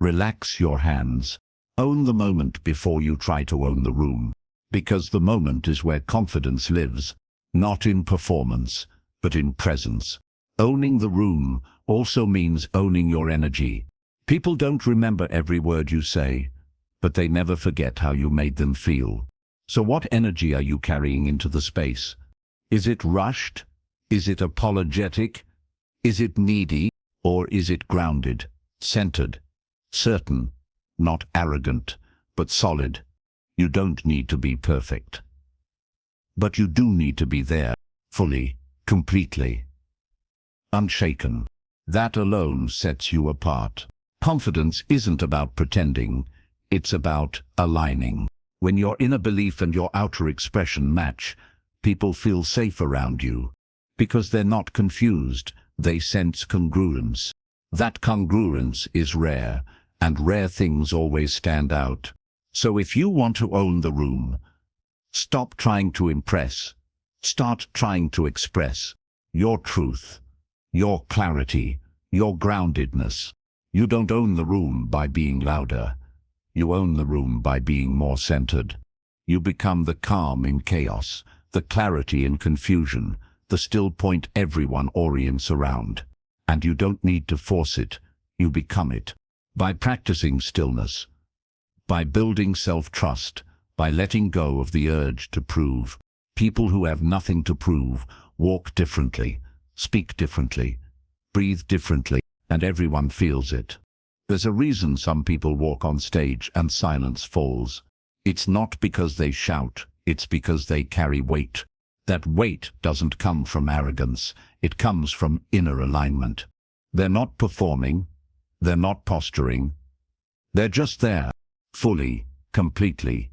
Relax your hands. Own the moment before you try to own the room. Because the moment is where confidence lives, not in performance, but in presence. Owning the room also means owning your energy. People don't remember every word you say, but they never forget how you made them feel. So what energy are you carrying into the space? Is it rushed? Is it apologetic? Is it needy? Or is it grounded, centered, certain, not arrogant, but solid? You don't need to be perfect. But you do need to be there, fully, completely. Unshaken. That alone sets you apart. Confidence isn't about pretending, it's about aligning. When your inner belief and your outer expression match, people feel safe around you. Because they're not confused, they sense congruence. That congruence is rare, and rare things always stand out. So if you want to own the room, stop trying to impress. Start trying to express your truth, your clarity, your groundedness. You don't own the room by being louder. You own the room by being more centered. You become the calm in chaos, the clarity in confusion, the still point everyone orients around. And you don't need to force it, you become it. By practicing stillness, by building self-trust, by letting go of the urge to prove. People who have nothing to prove walk differently, speak differently, breathe differently, and everyone feels it. There's a reason some people walk on stage and silence falls. It's not because they shout, it's because they carry weight. That weight doesn't come from arrogance, it comes from inner alignment. They're not performing, they're not posturing. They're just there, fully, completely,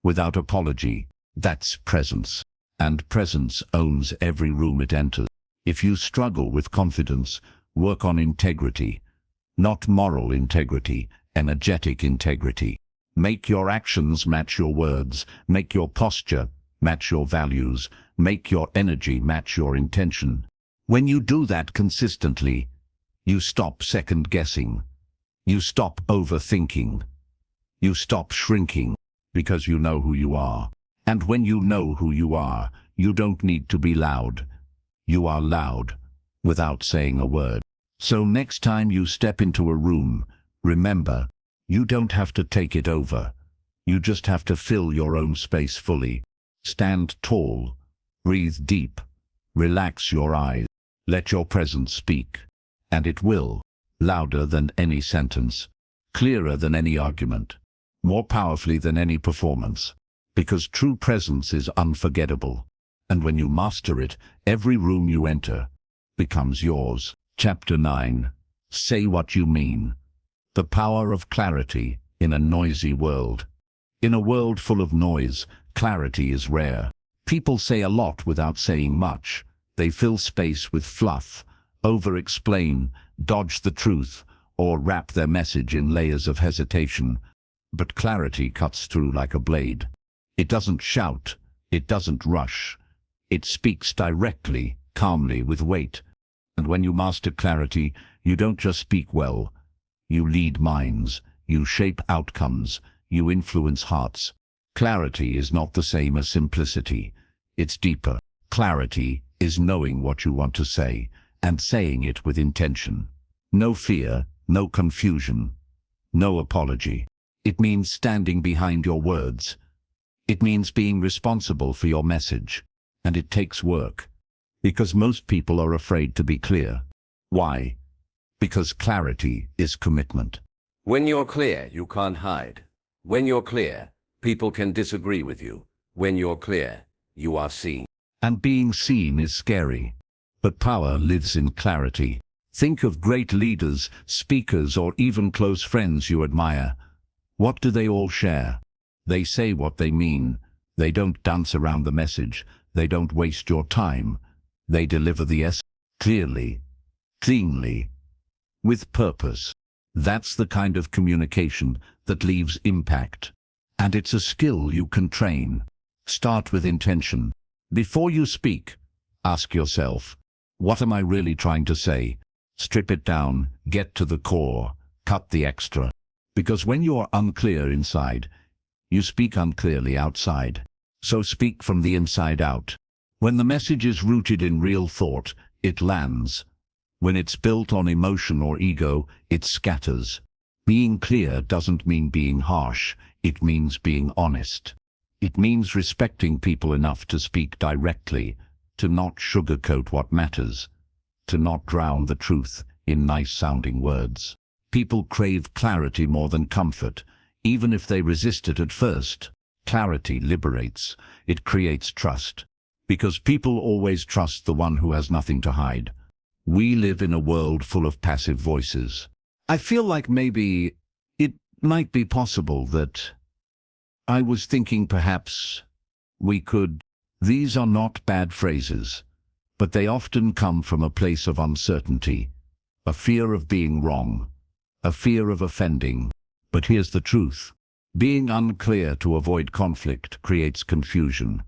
without apology. That's presence. And presence owns every room it enters. If you struggle with confidence, work on integrity. Not moral integrity, energetic integrity. Make your actions match your words. Make your posture match your values. Make your energy match your intention. When you do that consistently, you stop second-guessing. You stop overthinking. You stop shrinking, because you know who you are. And when you know who you are, you don't need to be loud. You are loud, without saying a word. So next time you step into a room, remember, you don't have to take it over. You just have to fill your own space fully. Stand tall, breathe deep, relax your eyes, let your presence speak. And it will, louder than any sentence, clearer than any argument, more powerfully than any performance. Because true presence is unforgettable. And when you master it, every room you enter becomes yours. Chapter 9. Say what you mean. The power of clarity in a noisy world. In a world full of noise, clarity is rare. People say a lot without saying much. They fill space with fluff, over-explain, dodge the truth, or wrap their message in layers of hesitation. But clarity cuts through like a blade. It doesn't shout, it doesn't rush. It speaks directly, calmly, with weight. And when you master clarity, you don't just speak well. You lead minds, you shape outcomes, you influence hearts. Clarity is not the same as simplicity. It's deeper. Clarity is knowing what you want to say, and saying it with intention. No fear, no confusion, no apology. It means standing behind your words, It means being responsible for your message. And it takes work. Because most people are afraid to be clear. Why? Because clarity is commitment. When you're clear, you can't hide. When you're clear, people can disagree with you. When you're clear, you are seen. And being seen is scary. But power lives in clarity. Think of great leaders, speakers, or even close friends you admire. What do they all share? They say what they mean. They don't dance around the message. They don't waste your time. They deliver the essence clearly, cleanly, with purpose. That's the kind of communication that leaves impact. And it's a skill you can train. Start with intention. Before you speak, ask yourself, what am I really trying to say? Strip it down, get to the core, cut the extra. Because when you're unclear inside, you speak unclearly outside. So speak from the inside out. When the message is rooted in real thought, it lands. When it's built on emotion or ego, it scatters. Being clear doesn't mean being harsh. It means being honest. It means respecting people enough to speak directly, to not sugarcoat what matters, to not drown the truth in nice-sounding words. People crave clarity more than comfort, even if they resist it at first. Clarity liberates. It creates trust. Because people always trust the one who has nothing to hide. We live in a world full of passive voices. I feel like maybe it might be possible that I was thinking perhaps we could. These are not bad phrases, but they often come from a place of uncertainty, a fear of being wrong, a fear of offending. But here's the truth. Being unclear to avoid conflict creates confusion.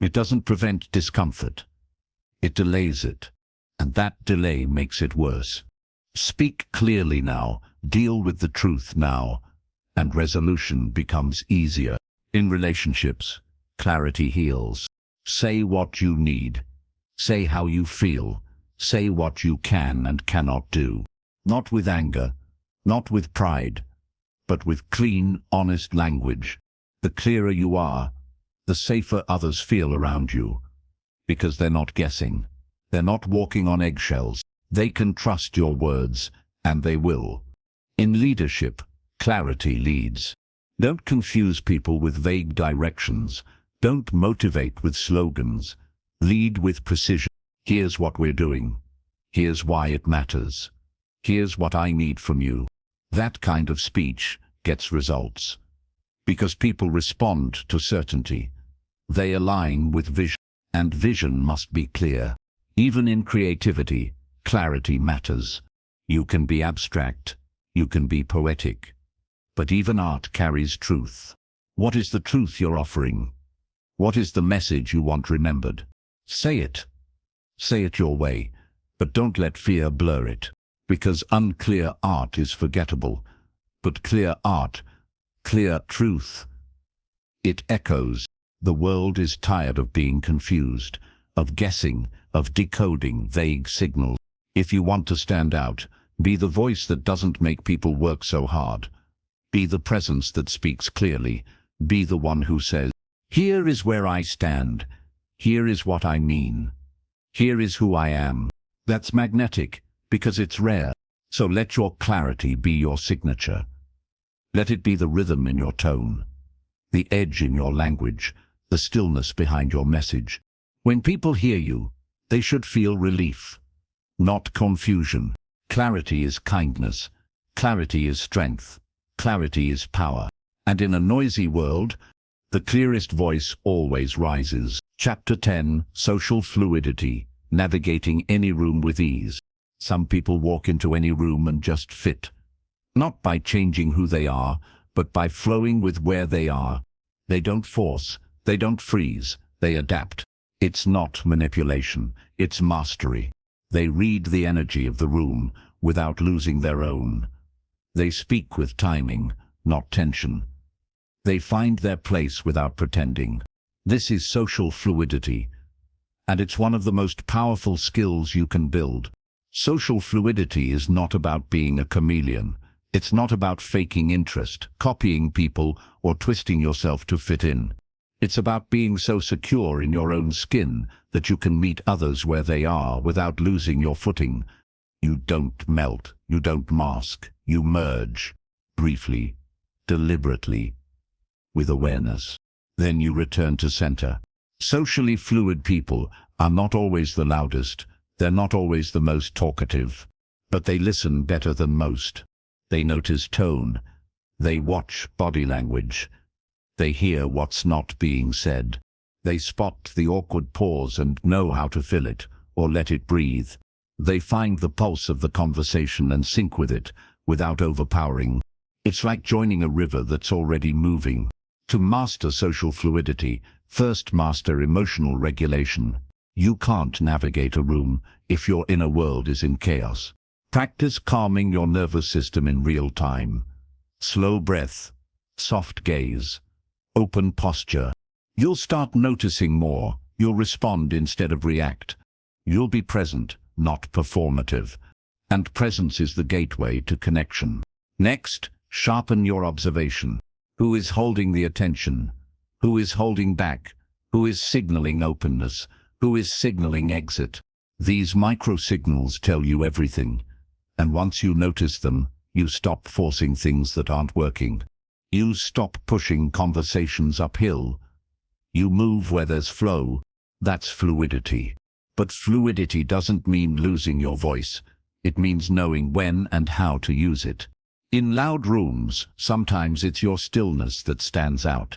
It doesn't prevent discomfort. It delays it, and that delay makes it worse. Speak clearly now, deal with the truth now, and resolution becomes easier. In relationships, clarity heals. Say what you need. Say how you feel. Say what you can and cannot do. Not with anger, not with pride, but with clean, honest language. The clearer you are, the safer others feel around you. Because they're not guessing. They're not walking on eggshells. They can trust your words, and they will. In leadership, clarity leads. Don't confuse people with vague directions. Don't motivate with slogans. Lead with precision. Here's what we're doing. Here's why it matters. Here's what I need from you. That kind of speech gets results. Because people respond to certainty. They align with vision, and vision must be clear. Even in creativity, clarity matters. You can be abstract, you can be poetic, but even art carries truth. What is the truth you're offering? What is the message you want remembered? Say it. Say it your way, but don't let fear blur it. Because unclear art is forgettable, but clear art, clear truth, it echoes. The world is tired of being confused, of guessing, of decoding vague signals. If you want to stand out, be the voice that doesn't make people work so hard. Be the presence that speaks clearly. Be the one who says, here is where I stand. Here is what I mean. Here is who I am. That's magnetic, because it's rare. So let your clarity be your signature. Let it be the rhythm in your tone, the edge in your language, the stillness behind your message. When people hear you, they should feel relief, not confusion. Clarity is kindness. Clarity is strength. Clarity is power. And in a noisy world, the clearest voice always rises. Chapter 10, Social Fluidity, Navigating Any Room with Ease. Some people walk into any room and just fit. Not by changing who they are, but by flowing with where they are. They don't force, they don't freeze, they adapt. It's not manipulation, it's mastery. They read the energy of the room without losing their own. They speak with timing, not tension. They find their place without pretending. This is social fluidity, and it's one of the most powerful skills you can build. Social fluidity is not about being a chameleon. It's not about faking interest, copying people, or twisting yourself to fit in. It's about being so secure in your own skin that you can meet others where they are without losing your footing. You don't melt, you don't mask, you merge, briefly, deliberately, with awareness. Then you return to center. Socially fluid people are not always the loudest, they're not always the most talkative, but they listen better than most. They notice tone, they watch body language, they hear what's not being said. They spot the awkward pause and know how to fill it, or let it breathe. They find the pulse of the conversation and sync with it, without overpowering. It's like joining a river that's already moving. To master social fluidity, first master emotional regulation. You can't navigate a room if your inner world is in chaos. Practice calming your nervous system in real time. Slow breath, soft gaze, open posture. You'll start noticing more. You'll respond instead of react. You'll be present, not performative. And presence is the gateway to connection. Next, sharpen your observation. Who is holding the attention? Who is holding back? Who is signaling openness? Who is signaling exit? These micro-signals tell you everything. And once you notice them, you stop forcing things that aren't working. You stop pushing conversations uphill. You move where there's flow. That's fluidity. But fluidity doesn't mean losing your voice. It means knowing when and how to use it. In loud rooms, sometimes it's your stillness that stands out.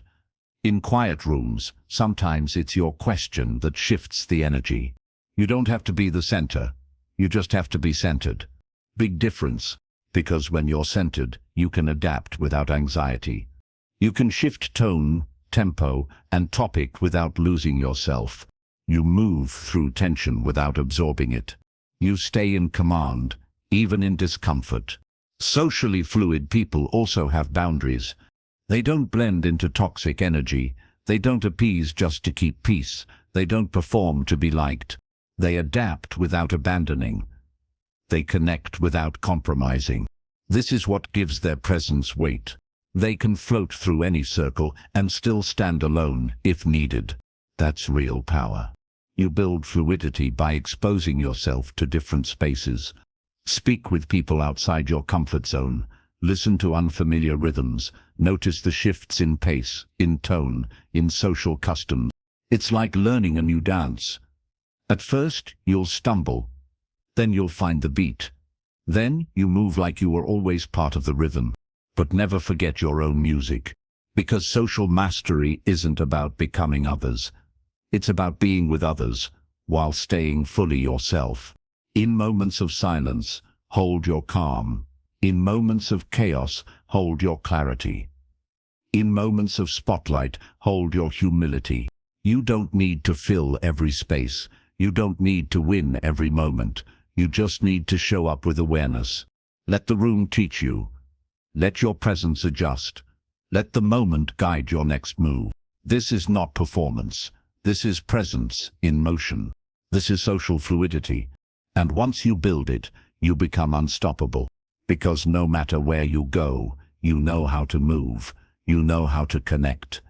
In quiet rooms, sometimes it's your question that shifts the energy. You don't have to be the center. You just have to be centered. Big difference, because when you're centered, you can adapt without anxiety. You can shift tone, tempo, and topic without losing yourself. You move through tension without absorbing it. You stay in command, even in discomfort. Socially fluid people also have boundaries. They don't blend into toxic energy. They don't appease just to keep peace. They don't perform to be liked. They adapt without abandoning. They connect without compromising. This is what gives their presence weight. They can float through any circle and still stand alone if needed. That's real power. You build fluidity by exposing yourself to different spaces. Speak with people outside your comfort zone. Listen to unfamiliar rhythms. Notice the shifts in pace, in tone, in social customs. It's like learning a new dance. At first, you'll stumble. Then you'll find the beat. Then you move like you were always part of the rhythm. But never forget your own music. Because social mastery isn't about becoming others. It's about being with others, while staying fully yourself. In moments of silence, hold your calm. In moments of chaos, hold your clarity. In moments of spotlight, hold your humility. You don't need to fill every space. You don't need to win every moment. You just need to show up with awareness. Let the room teach you. Let your presence adjust. Let the moment guide your next move. This is not performance. This is presence in motion. This is social fluidity. And once you build it, you become unstoppable. Because no matter where you go, you know how to move. You know how to connect.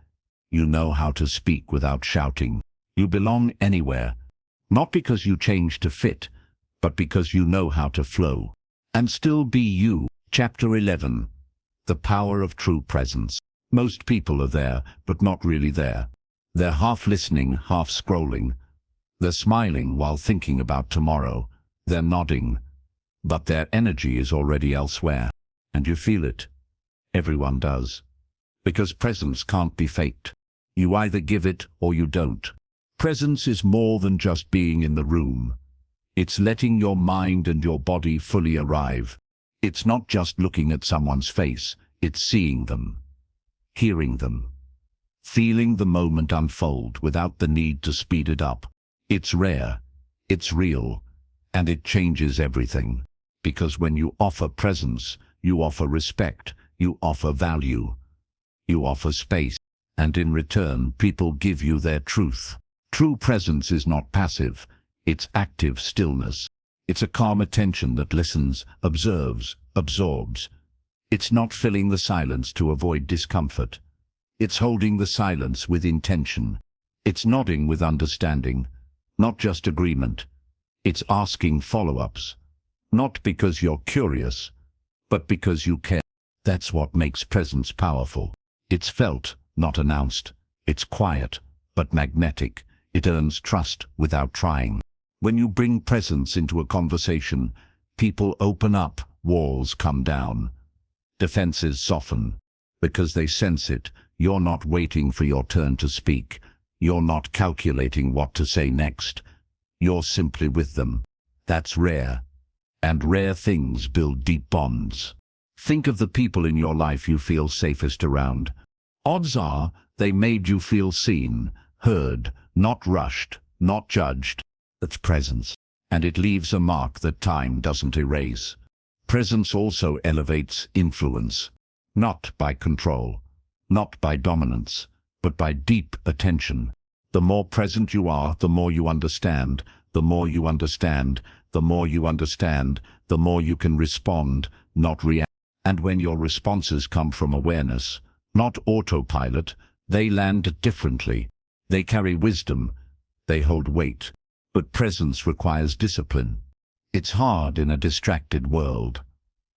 You know how to speak without shouting. You belong anywhere. Not because you change to fit, but because you know how to flow. And still be you. Chapter 11. The power of true presence. Most people are there, but not really there. They're half listening, half scrolling. They're smiling while thinking about tomorrow. They're nodding, but their energy is already elsewhere. And you feel it. Everyone does. Because presence can't be faked. You either give it or you don't. Presence is more than just being in the room. It's letting your mind and your body fully arrive. It's not just looking at someone's face, it's seeing them, hearing them, feeling the moment unfold without the need to speed it up. It's rare, it's real, and it changes everything. Because when you offer presence, you offer respect, you offer value, you offer space, and in return, people give you their truth. True presence is not passive, it's active stillness. It's a calm attention that listens, observes, absorbs. It's not filling the silence to avoid discomfort. It's holding the silence with intention. It's nodding with understanding, not just agreement. It's asking follow-ups, not because you're curious, but because you care. That's what makes presence powerful. It's felt, not announced. It's quiet, but magnetic. It earns trust without trying. When you bring presence into a conversation, people open up, walls come down, defenses soften, because they sense it. You're not waiting for your turn to speak. You're not calculating what to say next. You're simply with them. That's rare. And rare things build deep bonds. Think of the people in your life you feel safest around. Odds are they made you feel seen, heard, not rushed, not judged. That's presence. And it leaves a mark that time doesn't erase. Presence also elevates influence, not by control, not by dominance, but by deep attention. The more present you are, the more you understand. The more you understand, the more you understand, the more you can respond, not react. And when your responses come from awareness, not autopilot, they land differently. They carry wisdom. They hold weight. But presence requires discipline. It's hard in a distracted world.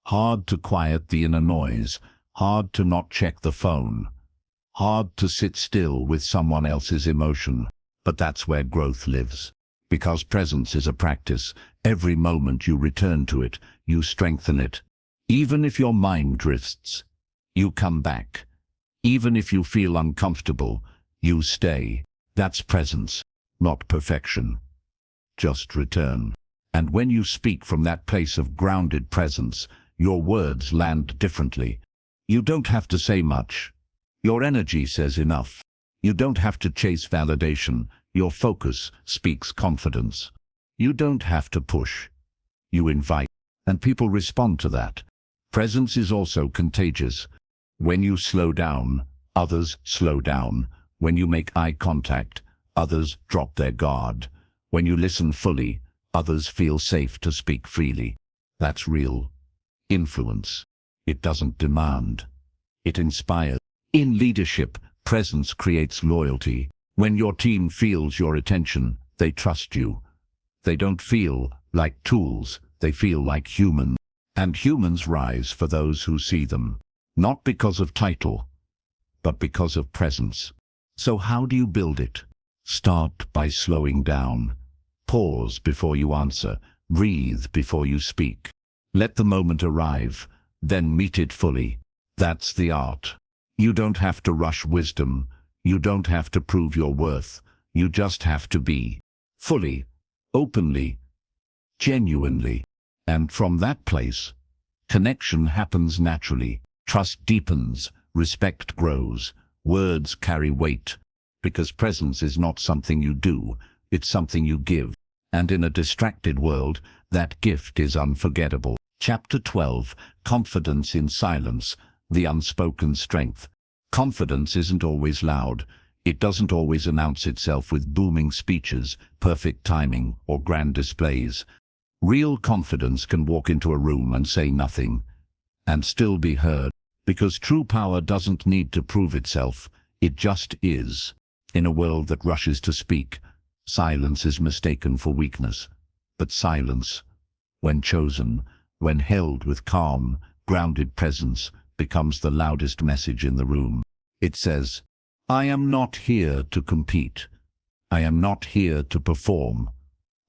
Hard to quiet the inner noise. Hard to not check the phone. Hard to sit still with someone else's emotion. But that's where growth lives. Because presence is a practice. Every moment you return to it, you strengthen it. Even if your mind drifts, you come back. Even if you feel uncomfortable, you stay. That's presence, not perfection. Just return. And when you speak from that place of grounded presence, your words land differently. You don't have to say much. Your energy says enough. You don't have to chase validation. Your focus speaks confidence. You don't have to push. You invite, and people respond to that. Presence is also contagious. When you slow down, others slow down. When you make eye contact, others drop their guard. When you listen fully, others feel safe to speak freely. That's real influence. It doesn't demand. It inspires. In leadership, presence creates loyalty. When your team feels your attention, they trust you. They don't feel like tools, they feel like humans. And humans rise for those who see them. Not because of title, but because of presence. So how do you build it? Start by slowing down. Pause before you answer. Breathe before you speak. Let the moment arrive, then meet it fully. That's the art. You don't have to rush wisdom. You don't have to prove your worth. You just have to be. Fully, openly, genuinely. And from that place, connection happens naturally. Trust deepens, respect grows, words carry weight. Because presence is not something you do, it's something you give. And in a distracted world, that gift is unforgettable. Chapter 12, Confidence in Silence, the Unspoken Strength. Confidence isn't always loud. It doesn't always announce itself with booming speeches, perfect timing, or grand displays. Real confidence can walk into a room and say nothing, and still be heard. Because true power doesn't need to prove itself, it just is. In a world that rushes to speak, silence is mistaken for weakness. But silence, when chosen, when held with calm, grounded presence, becomes the loudest message in the room. It says, I am not here to compete. I am not here to perform.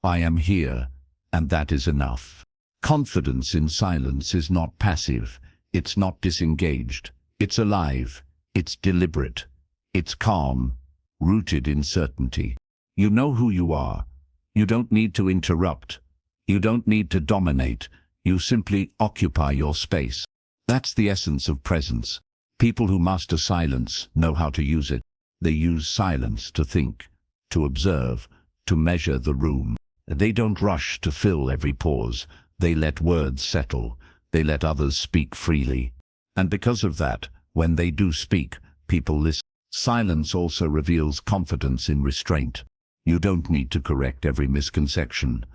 I am here, and that is enough. Confidence in silence is not passive. It's not disengaged. It's alive. It's deliberate. It's calm, rooted in certainty. You know who you are. You don't need to interrupt. You don't need to dominate. You simply occupy your space. That's the essence of presence. People who master silence know how to use it. They use silence to think, to observe, to measure the room. They don't rush to fill every pause. They let words settle. They let others speak freely. And because of that, when they do speak, people listen. Silence also reveals confidence in restraint. You don't need to correct every misconception.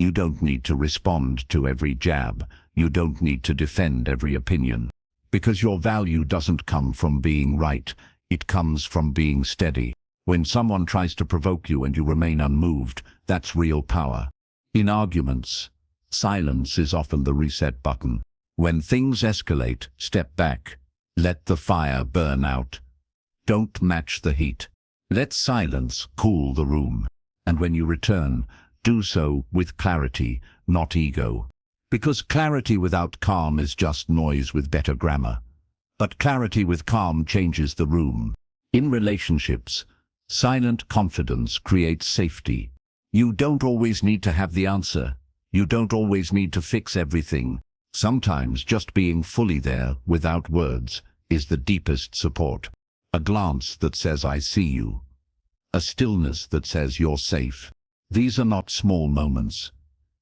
You don't need to respond to every jab. You don't need to defend every opinion. Because your value doesn't come from being right. It comes from being steady. When someone tries to provoke you and you remain unmoved, that's real power. In arguments, silence is often the reset button. When things escalate, step back. Let the fire burn out. Don't match the heat. Let silence cool the room. And when you return, do so with clarity, not ego. Because clarity without calm is just noise with better grammar. But clarity with calm changes the room. In relationships, silent confidence creates safety. You don't always need to have the answer. You don't always need to fix everything. Sometimes just being fully there, without words, is the deepest support. A glance that says, "I see you." A stillness that says, "You're safe." These are not small moments.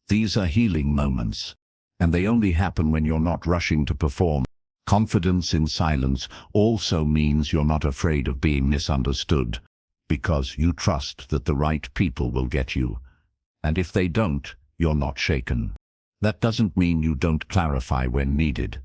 These are healing moments. And they only happen when you're not rushing to perform. Confidence in silence also means you're not afraid of being misunderstood, because you trust that the right people will get you. And if they don't, you're not shaken. That doesn't mean you don't clarify when needed.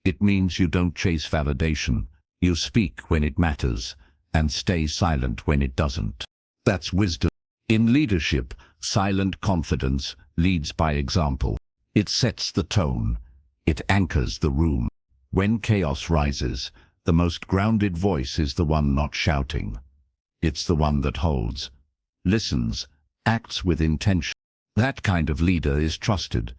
It means you don't chase validation. You speak when it matters, and stay silent when it doesn't. That's wisdom. In leadership, silent confidence leads by example. It sets the tone. It anchors the room. When chaos rises, the most grounded voice is the one not shouting. It's the one that holds, listens, acts with intention. That kind of leader is trusted,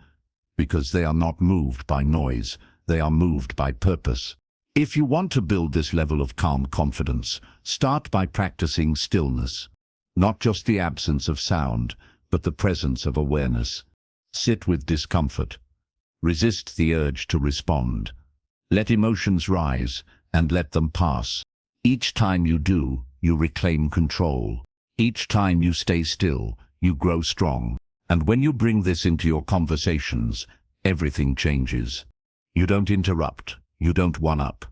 because they are not moved by noise, they are moved by purpose. If you want to build this level of calm confidence, start by practicing stillness. Not just the absence of sound, but the presence of awareness. Sit with discomfort. Resist the urge to respond. Let emotions rise, and let them pass. Each time you do, you reclaim control. Each time you stay still, you grow strong. And when you bring this into your conversations, everything changes. You don't interrupt. You don't one-up.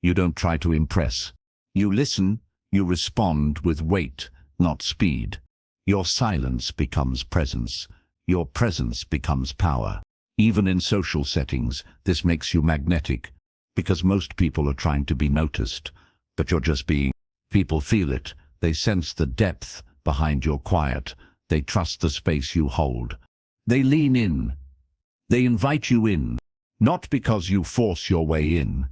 You don't try to impress. You listen. You respond with weight, not speed. Your silence becomes presence. Your presence becomes power. Even in social settings, this makes you magnetic, because most people are trying to be noticed, but you're just being. People feel it. They sense the depth behind your quiet. They trust the space you hold. They lean in. They invite you in, not because you force your way in,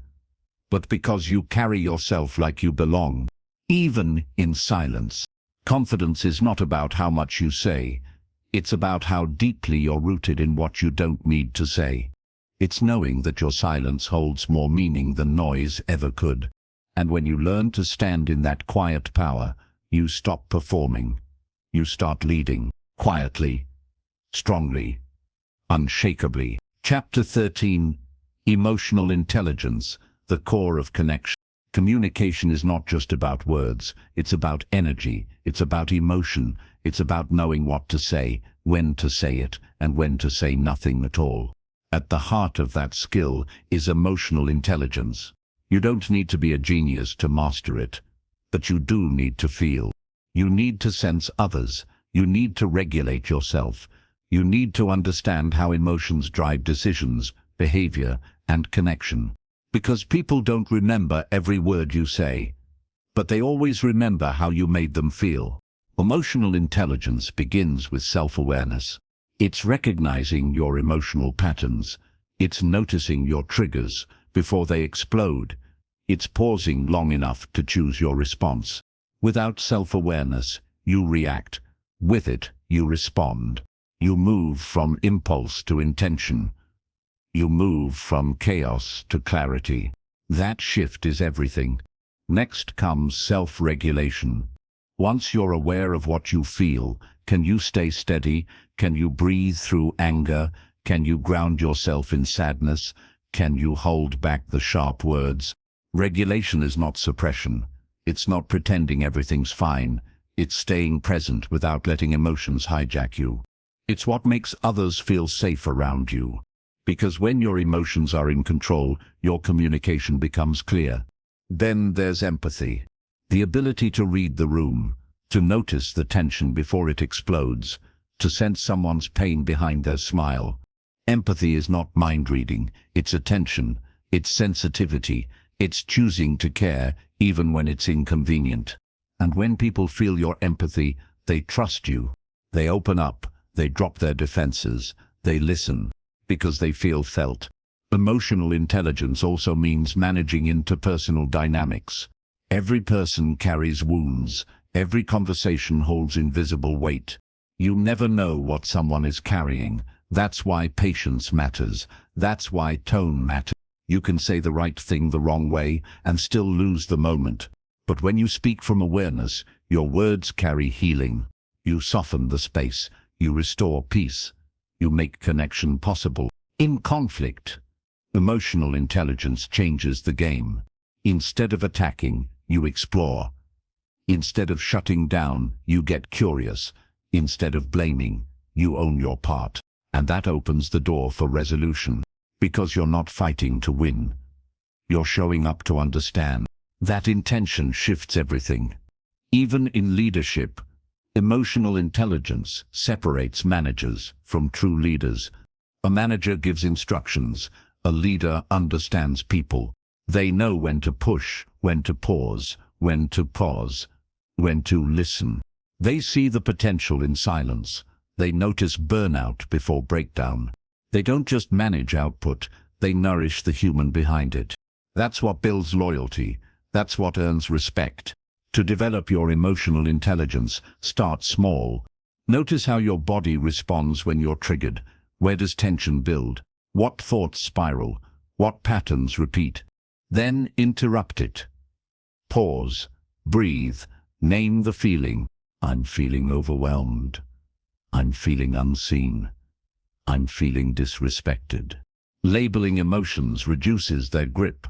but because you carry yourself like you belong, even in silence. Confidence is not about how much you say. It's about how deeply you're rooted in what you don't need to say. It's knowing that your silence holds more meaning than noise ever could. And when you learn to stand in that quiet power, you stop performing. You start leading, quietly, strongly, unshakably. Chapter 13, Emotional Intelligence, the core of connection. Communication is not just about words. It's about energy. It's about emotion. It's about knowing what to say, when to say it, and when to say nothing at all. At the heart of that skill is emotional intelligence. You don't need to be a genius to master it, but you do need to feel. You need to sense others. You need to regulate yourself. You need to understand how emotions drive decisions, behavior, and connection. Because people don't remember every word you say, but they always remember how you made them feel. Emotional intelligence begins with self-awareness. It's recognizing your emotional patterns. It's noticing your triggers before they explode. It's pausing long enough to choose your response. Without self-awareness, you react. With it, you respond. You move from impulse to intention. You move from chaos to clarity. That shift is everything. Next comes self-regulation. Once you're aware of what you feel, can you stay steady? Can you breathe through anger? Can you ground yourself in sadness? Can you hold back the sharp words? Regulation is not suppression. It's not pretending everything's fine. It's staying present without letting emotions hijack you. It's what makes others feel safe around you. Because when your emotions are in control, your communication becomes clear. Then there's empathy. The ability to read the room, to notice the tension before it explodes, to sense someone's pain behind their smile. Empathy is not mind reading, it's attention, it's sensitivity, It's choosing to care even when it's inconvenient. And when people feel your empathy, they trust you. They open up, they drop their defenses, they listen, because they feel felt. Emotional intelligence also means managing interpersonal dynamics. Every person carries wounds. Every conversation holds invisible weight. You never know what someone is carrying. That's why patience matters. That's why tone matters. You can say the right thing the wrong way and still lose the moment. But when you speak from awareness, your words carry healing. You soften the space. You restore peace. You make connection possible. In conflict, emotional intelligence changes the game. Instead of attacking, you explore. Instead of shutting down, you get curious. Instead of blaming, you own your part. And that opens the door for resolution. Because you're not fighting to win. You're showing up to understand. That intention shifts everything. Even in leadership, emotional intelligence separates managers from true leaders. A manager gives instructions. A leader understands people. They know when to push, when to pause, when to listen. They see the potential in silence. They notice burnout before breakdown. They don't just manage output, they nourish the human behind it. That's what builds loyalty. That's what earns respect. To develop your emotional intelligence, start small. Notice how your body responds when you're triggered. Where does tension build? What thoughts spiral? What patterns repeat? Then interrupt it. Pause. Breathe. Name the feeling. I'm feeling overwhelmed. I'm feeling unseen. I'm feeling disrespected. Labeling emotions reduces their grip.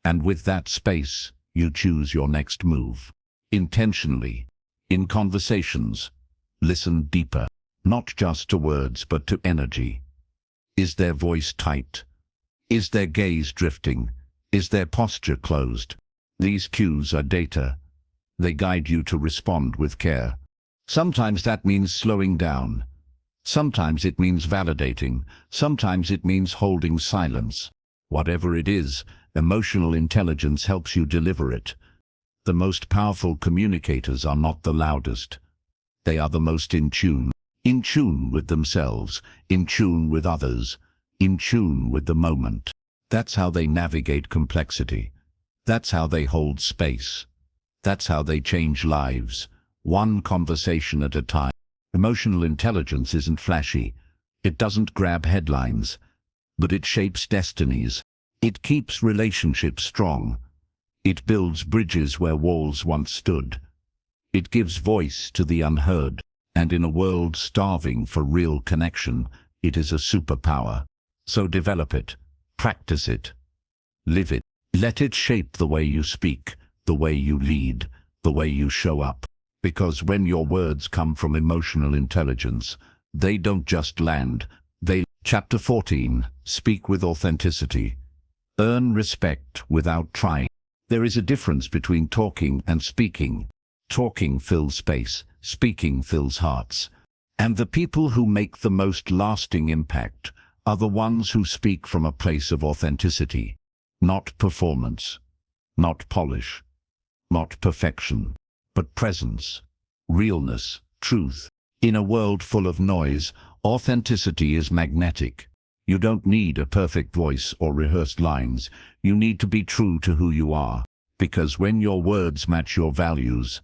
And with that space, you choose your next move. Intentionally. In conversations. Listen deeper. Not just to words, but to energy. Is their voice tight? Is their gaze drifting? Is their posture closed? These cues are data. They guide you to respond with care. Sometimes that means slowing down. Sometimes it means validating. Sometimes it means holding silence. Whatever it is, emotional intelligence helps you deliver it. The most powerful communicators are not the loudest. They are the most in tune with themselves, in tune with others, in tune with the moment. That's how they navigate complexity. That's how they hold space. That's how they change lives, one conversation at a time. Emotional intelligence isn't flashy. It doesn't grab headlines, but it shapes destinies. It keeps relationships strong. It builds bridges where walls once stood. It gives voice to the unheard. And in a world starving for real connection, it is a superpower. So develop it, practice it, live it. Let it shape the way you speak, the way you lead, the way you show up. Because when your words come from emotional intelligence, they don't just land, they... Chapter 14. Speak with authenticity. Earn respect without trying. There is a difference between talking and speaking. Talking fills space, speaking fills hearts. And the people who make the most lasting impact are the ones who speak from a place of authenticity. Not performance, not polish, not perfection, but presence, realness, truth. In a world full of noise, authenticity is magnetic. You don't need a perfect voice or rehearsed lines. You need to be true to who you are. Because when your words match your values,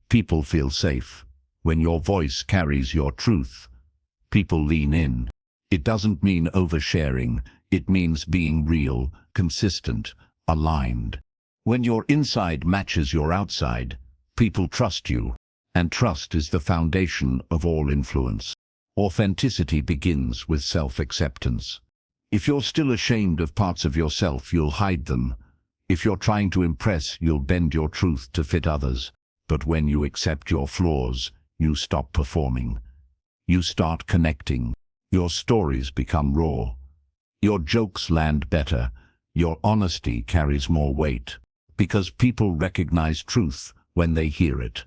people feel safe. When your voice carries your truth, people lean in. It doesn't mean oversharing. It means being real, consistent, aligned. When your inside matches your outside, people trust you. And trust is the foundation of all influence. Authenticity begins with self-acceptance. If you're still ashamed of parts of yourself, you'll hide them. If you're trying to impress, you'll bend your truth to fit others. But when you accept your flaws, you stop performing. You start connecting. Your stories become raw. Your jokes land better. Your honesty carries more weight. Because people recognize truth when they hear it.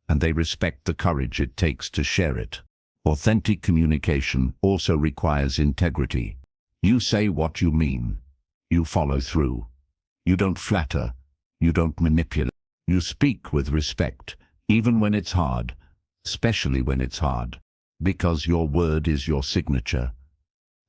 And they respect the courage it takes to share it. Authentic communication also requires integrity. You say what you mean. You follow through. You don't flatter. You don't manipulate. You speak with respect, even when it's hard, especially when it's hard, because your word is your signature.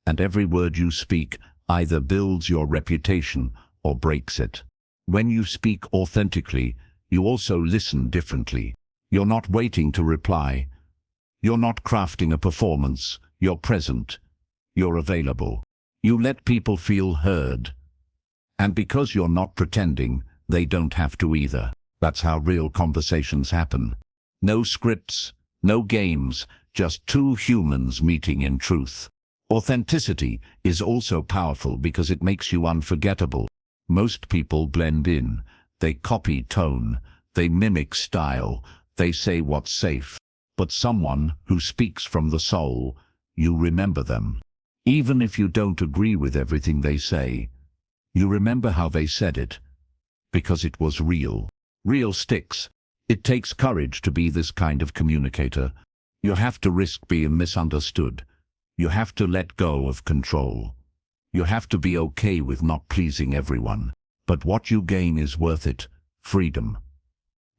And every word you speak either builds your reputation or breaks it. When you speak authentically, you also listen differently. You're not waiting to reply. You're not crafting a performance. You're present. You're available. You let people feel heard. And because you're not pretending, they don't have to either. That's how real conversations happen. No scripts, no games, just two humans meeting in truth. Authenticity is also powerful because it makes you unforgettable. Most people blend in. They copy tone. They mimic style. They say what's safe. But someone who speaks from the soul, you remember them. Even if you don't agree with everything they say, you remember how they said it, because it was real. Real sticks. It takes courage to be this kind of communicator. You have to risk being misunderstood. You have to let go of control. You have to be okay with not pleasing everyone. But what you gain is worth it. Freedom,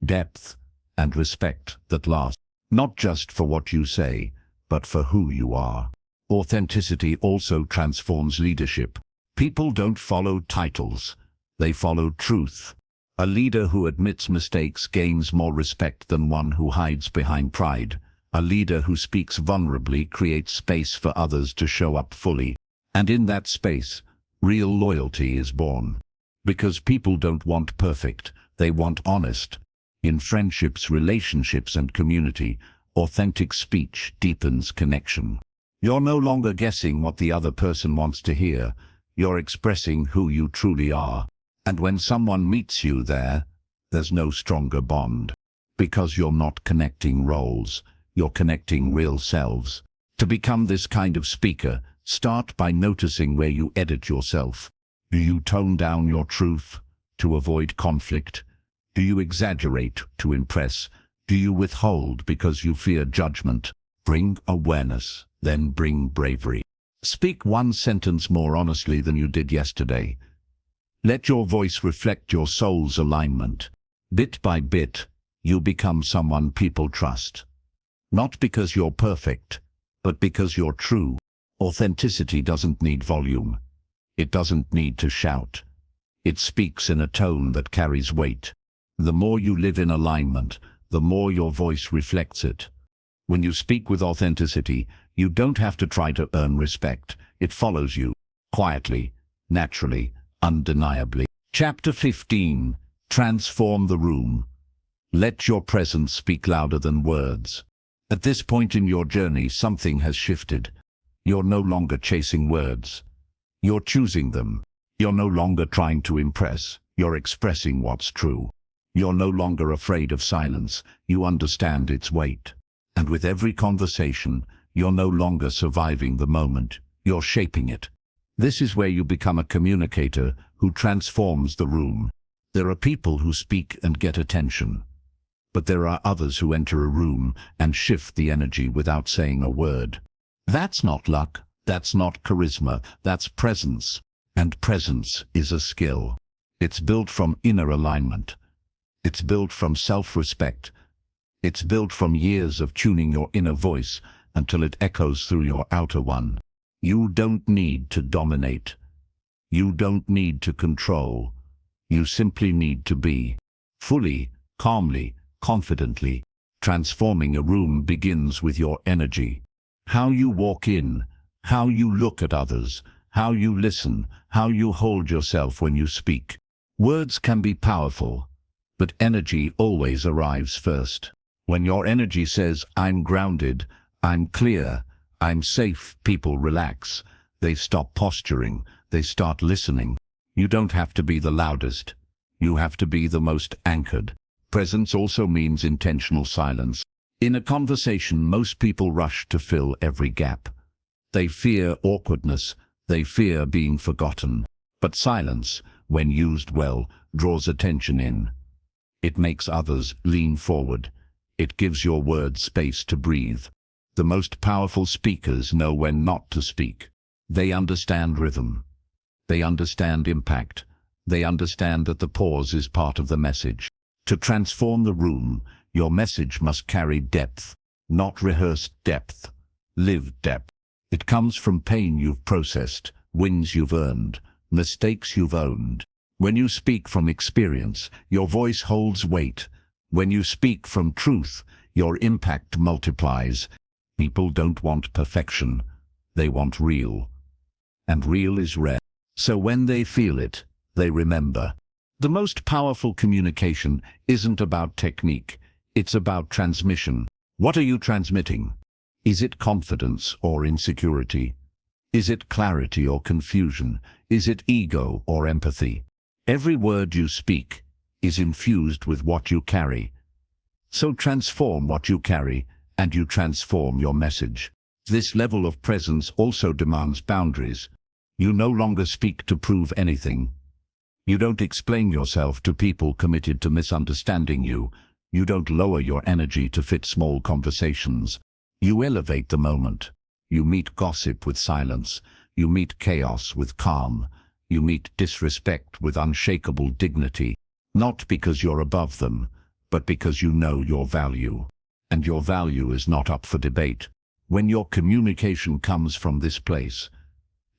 depth, and respect that lasts. Not just for what you say, but for who you are. Authenticity also transforms leadership. People don't follow titles. They follow truth. A leader who admits mistakes gains more respect than one who hides behind pride. A leader who speaks vulnerably creates space for others to show up fully. And in that space, real loyalty is born. Because people don't want perfect, they want honest. In friendships, relationships, and community, authentic speech deepens connection. You're no longer guessing what the other person wants to hear. You're expressing who you truly are. And when someone meets you there, there's no stronger bond. Because you're not connecting roles, you're connecting real selves. To become this kind of speaker, start by noticing where you edit yourself. Do you tone down your truth to avoid conflict? Do you exaggerate to impress? Do you withhold because you fear judgment? Bring awareness, then bring bravery. Speak one sentence more honestly than you did yesterday. Let your voice reflect your soul's alignment. Bit by bit, you become someone people trust. Not because you're perfect, but because you're true. Authenticity doesn't need volume. It doesn't need to shout. It speaks in a tone that carries weight. The more you live in alignment, the more your voice reflects it. When you speak with authenticity, you don't have to try to earn respect. It follows you, quietly, naturally, undeniably. Chapter 15. Transform the room. Let your presence speak louder than words. At this point in your journey, something has shifted. You're no longer chasing words. You're choosing them. You're no longer trying to impress. You're expressing what's true. You're no longer afraid of silence. You understand its weight. And with every conversation, you're no longer surviving the moment. You're shaping it. This is where you become a communicator who transforms the room. There are people who speak and get attention. But there are others who enter a room and shift the energy without saying a word. That's not luck. That's not charisma. That's presence. And presence is a skill. It's built from inner alignment. It's built from self-respect. It's built from years of tuning your inner voice until it echoes through your outer one. You don't need to dominate. You don't need to control. You simply need to be. Fully, calmly, confidently. Transforming a room begins with your energy. How you walk in, how you look at others, how you listen, how you hold yourself when you speak. Words can be powerful, but energy always arrives first. When your energy says, I'm grounded, I'm clear, I'm safe, people relax. They stop posturing, they start listening. You don't have to be the loudest. You have to be the most anchored. Presence also means intentional silence. In a conversation, most people rush to fill every gap. They fear awkwardness. They fear being forgotten. But silence, when used well, draws attention in. It makes others lean forward. It gives your words space to breathe. The most powerful speakers know when not to speak. They understand rhythm. They understand impact. They understand that the pause is part of the message. To transform the room, your message must carry depth, not rehearsed depth. Lived depth. It comes from pain you've processed, wins you've earned, mistakes you've owned. When you speak from experience, your voice holds weight. When you speak from truth, your impact multiplies. People don't want perfection. They want real. And real is rare. So when they feel it, they remember. The most powerful communication isn't about technique. It's about transmission. What are you transmitting? Is it confidence or insecurity? Is it clarity or confusion? Is it ego or empathy? Every word you speak is infused with what you carry. So transform what you carry, and you transform your message. This level of presence also demands boundaries. You no longer speak to prove anything. You don't explain yourself to people committed to misunderstanding you. You don't lower your energy to fit small conversations. You elevate the moment. You meet gossip with silence. You meet chaos with calm. You meet disrespect with unshakable dignity. Not because you're above them, but because you know your value. And your value is not up for debate. When your communication comes from this place,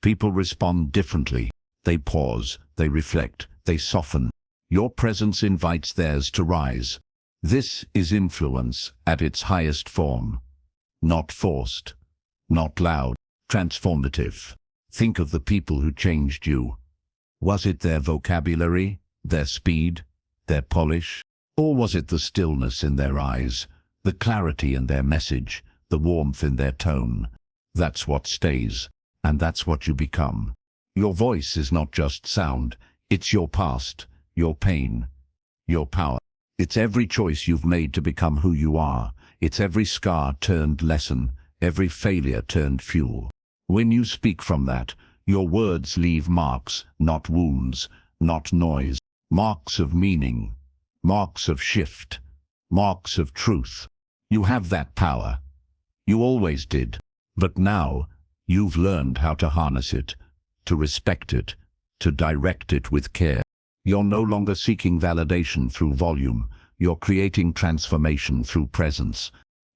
people respond differently. They pause, they reflect, they soften. Your presence invites theirs to rise. This is influence at its highest form. Not forced, not loud, transformative. Think of the people who changed you. Was it their vocabulary, their speed, their polish? Or was it the stillness in their eyes, the clarity in their message, the warmth in their tone? That's what stays, and that's what you become. Your voice is not just sound, it's your past, your pain, your power. It's every choice you've made to become who you are. It's every scar turned lesson, every failure turned fuel. When you speak from that, your words leave marks, not wounds, not noise. Marks of meaning, marks of shift, marks of truth. You have that power. You always did. But now, you've learned how to harness it, to respect it, to direct it with care. You're no longer seeking validation through volume. You're creating transformation through presence.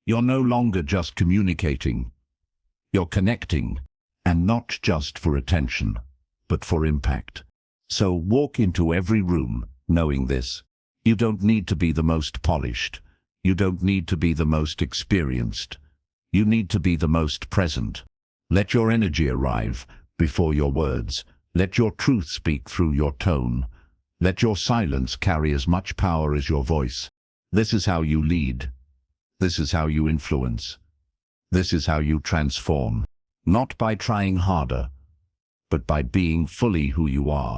You're no longer just communicating. You're connecting, and not just for attention, but for impact. So walk into every room knowing this. You don't need to be the most polished. You don't need to be the most experienced. You need to be the most present. Let your energy arrive before your words. Let your truth speak through your tone. Let your silence carry as much power as your voice. This is how you lead. This is how you influence. This is how you transform. Not by trying harder, but by being fully who you are.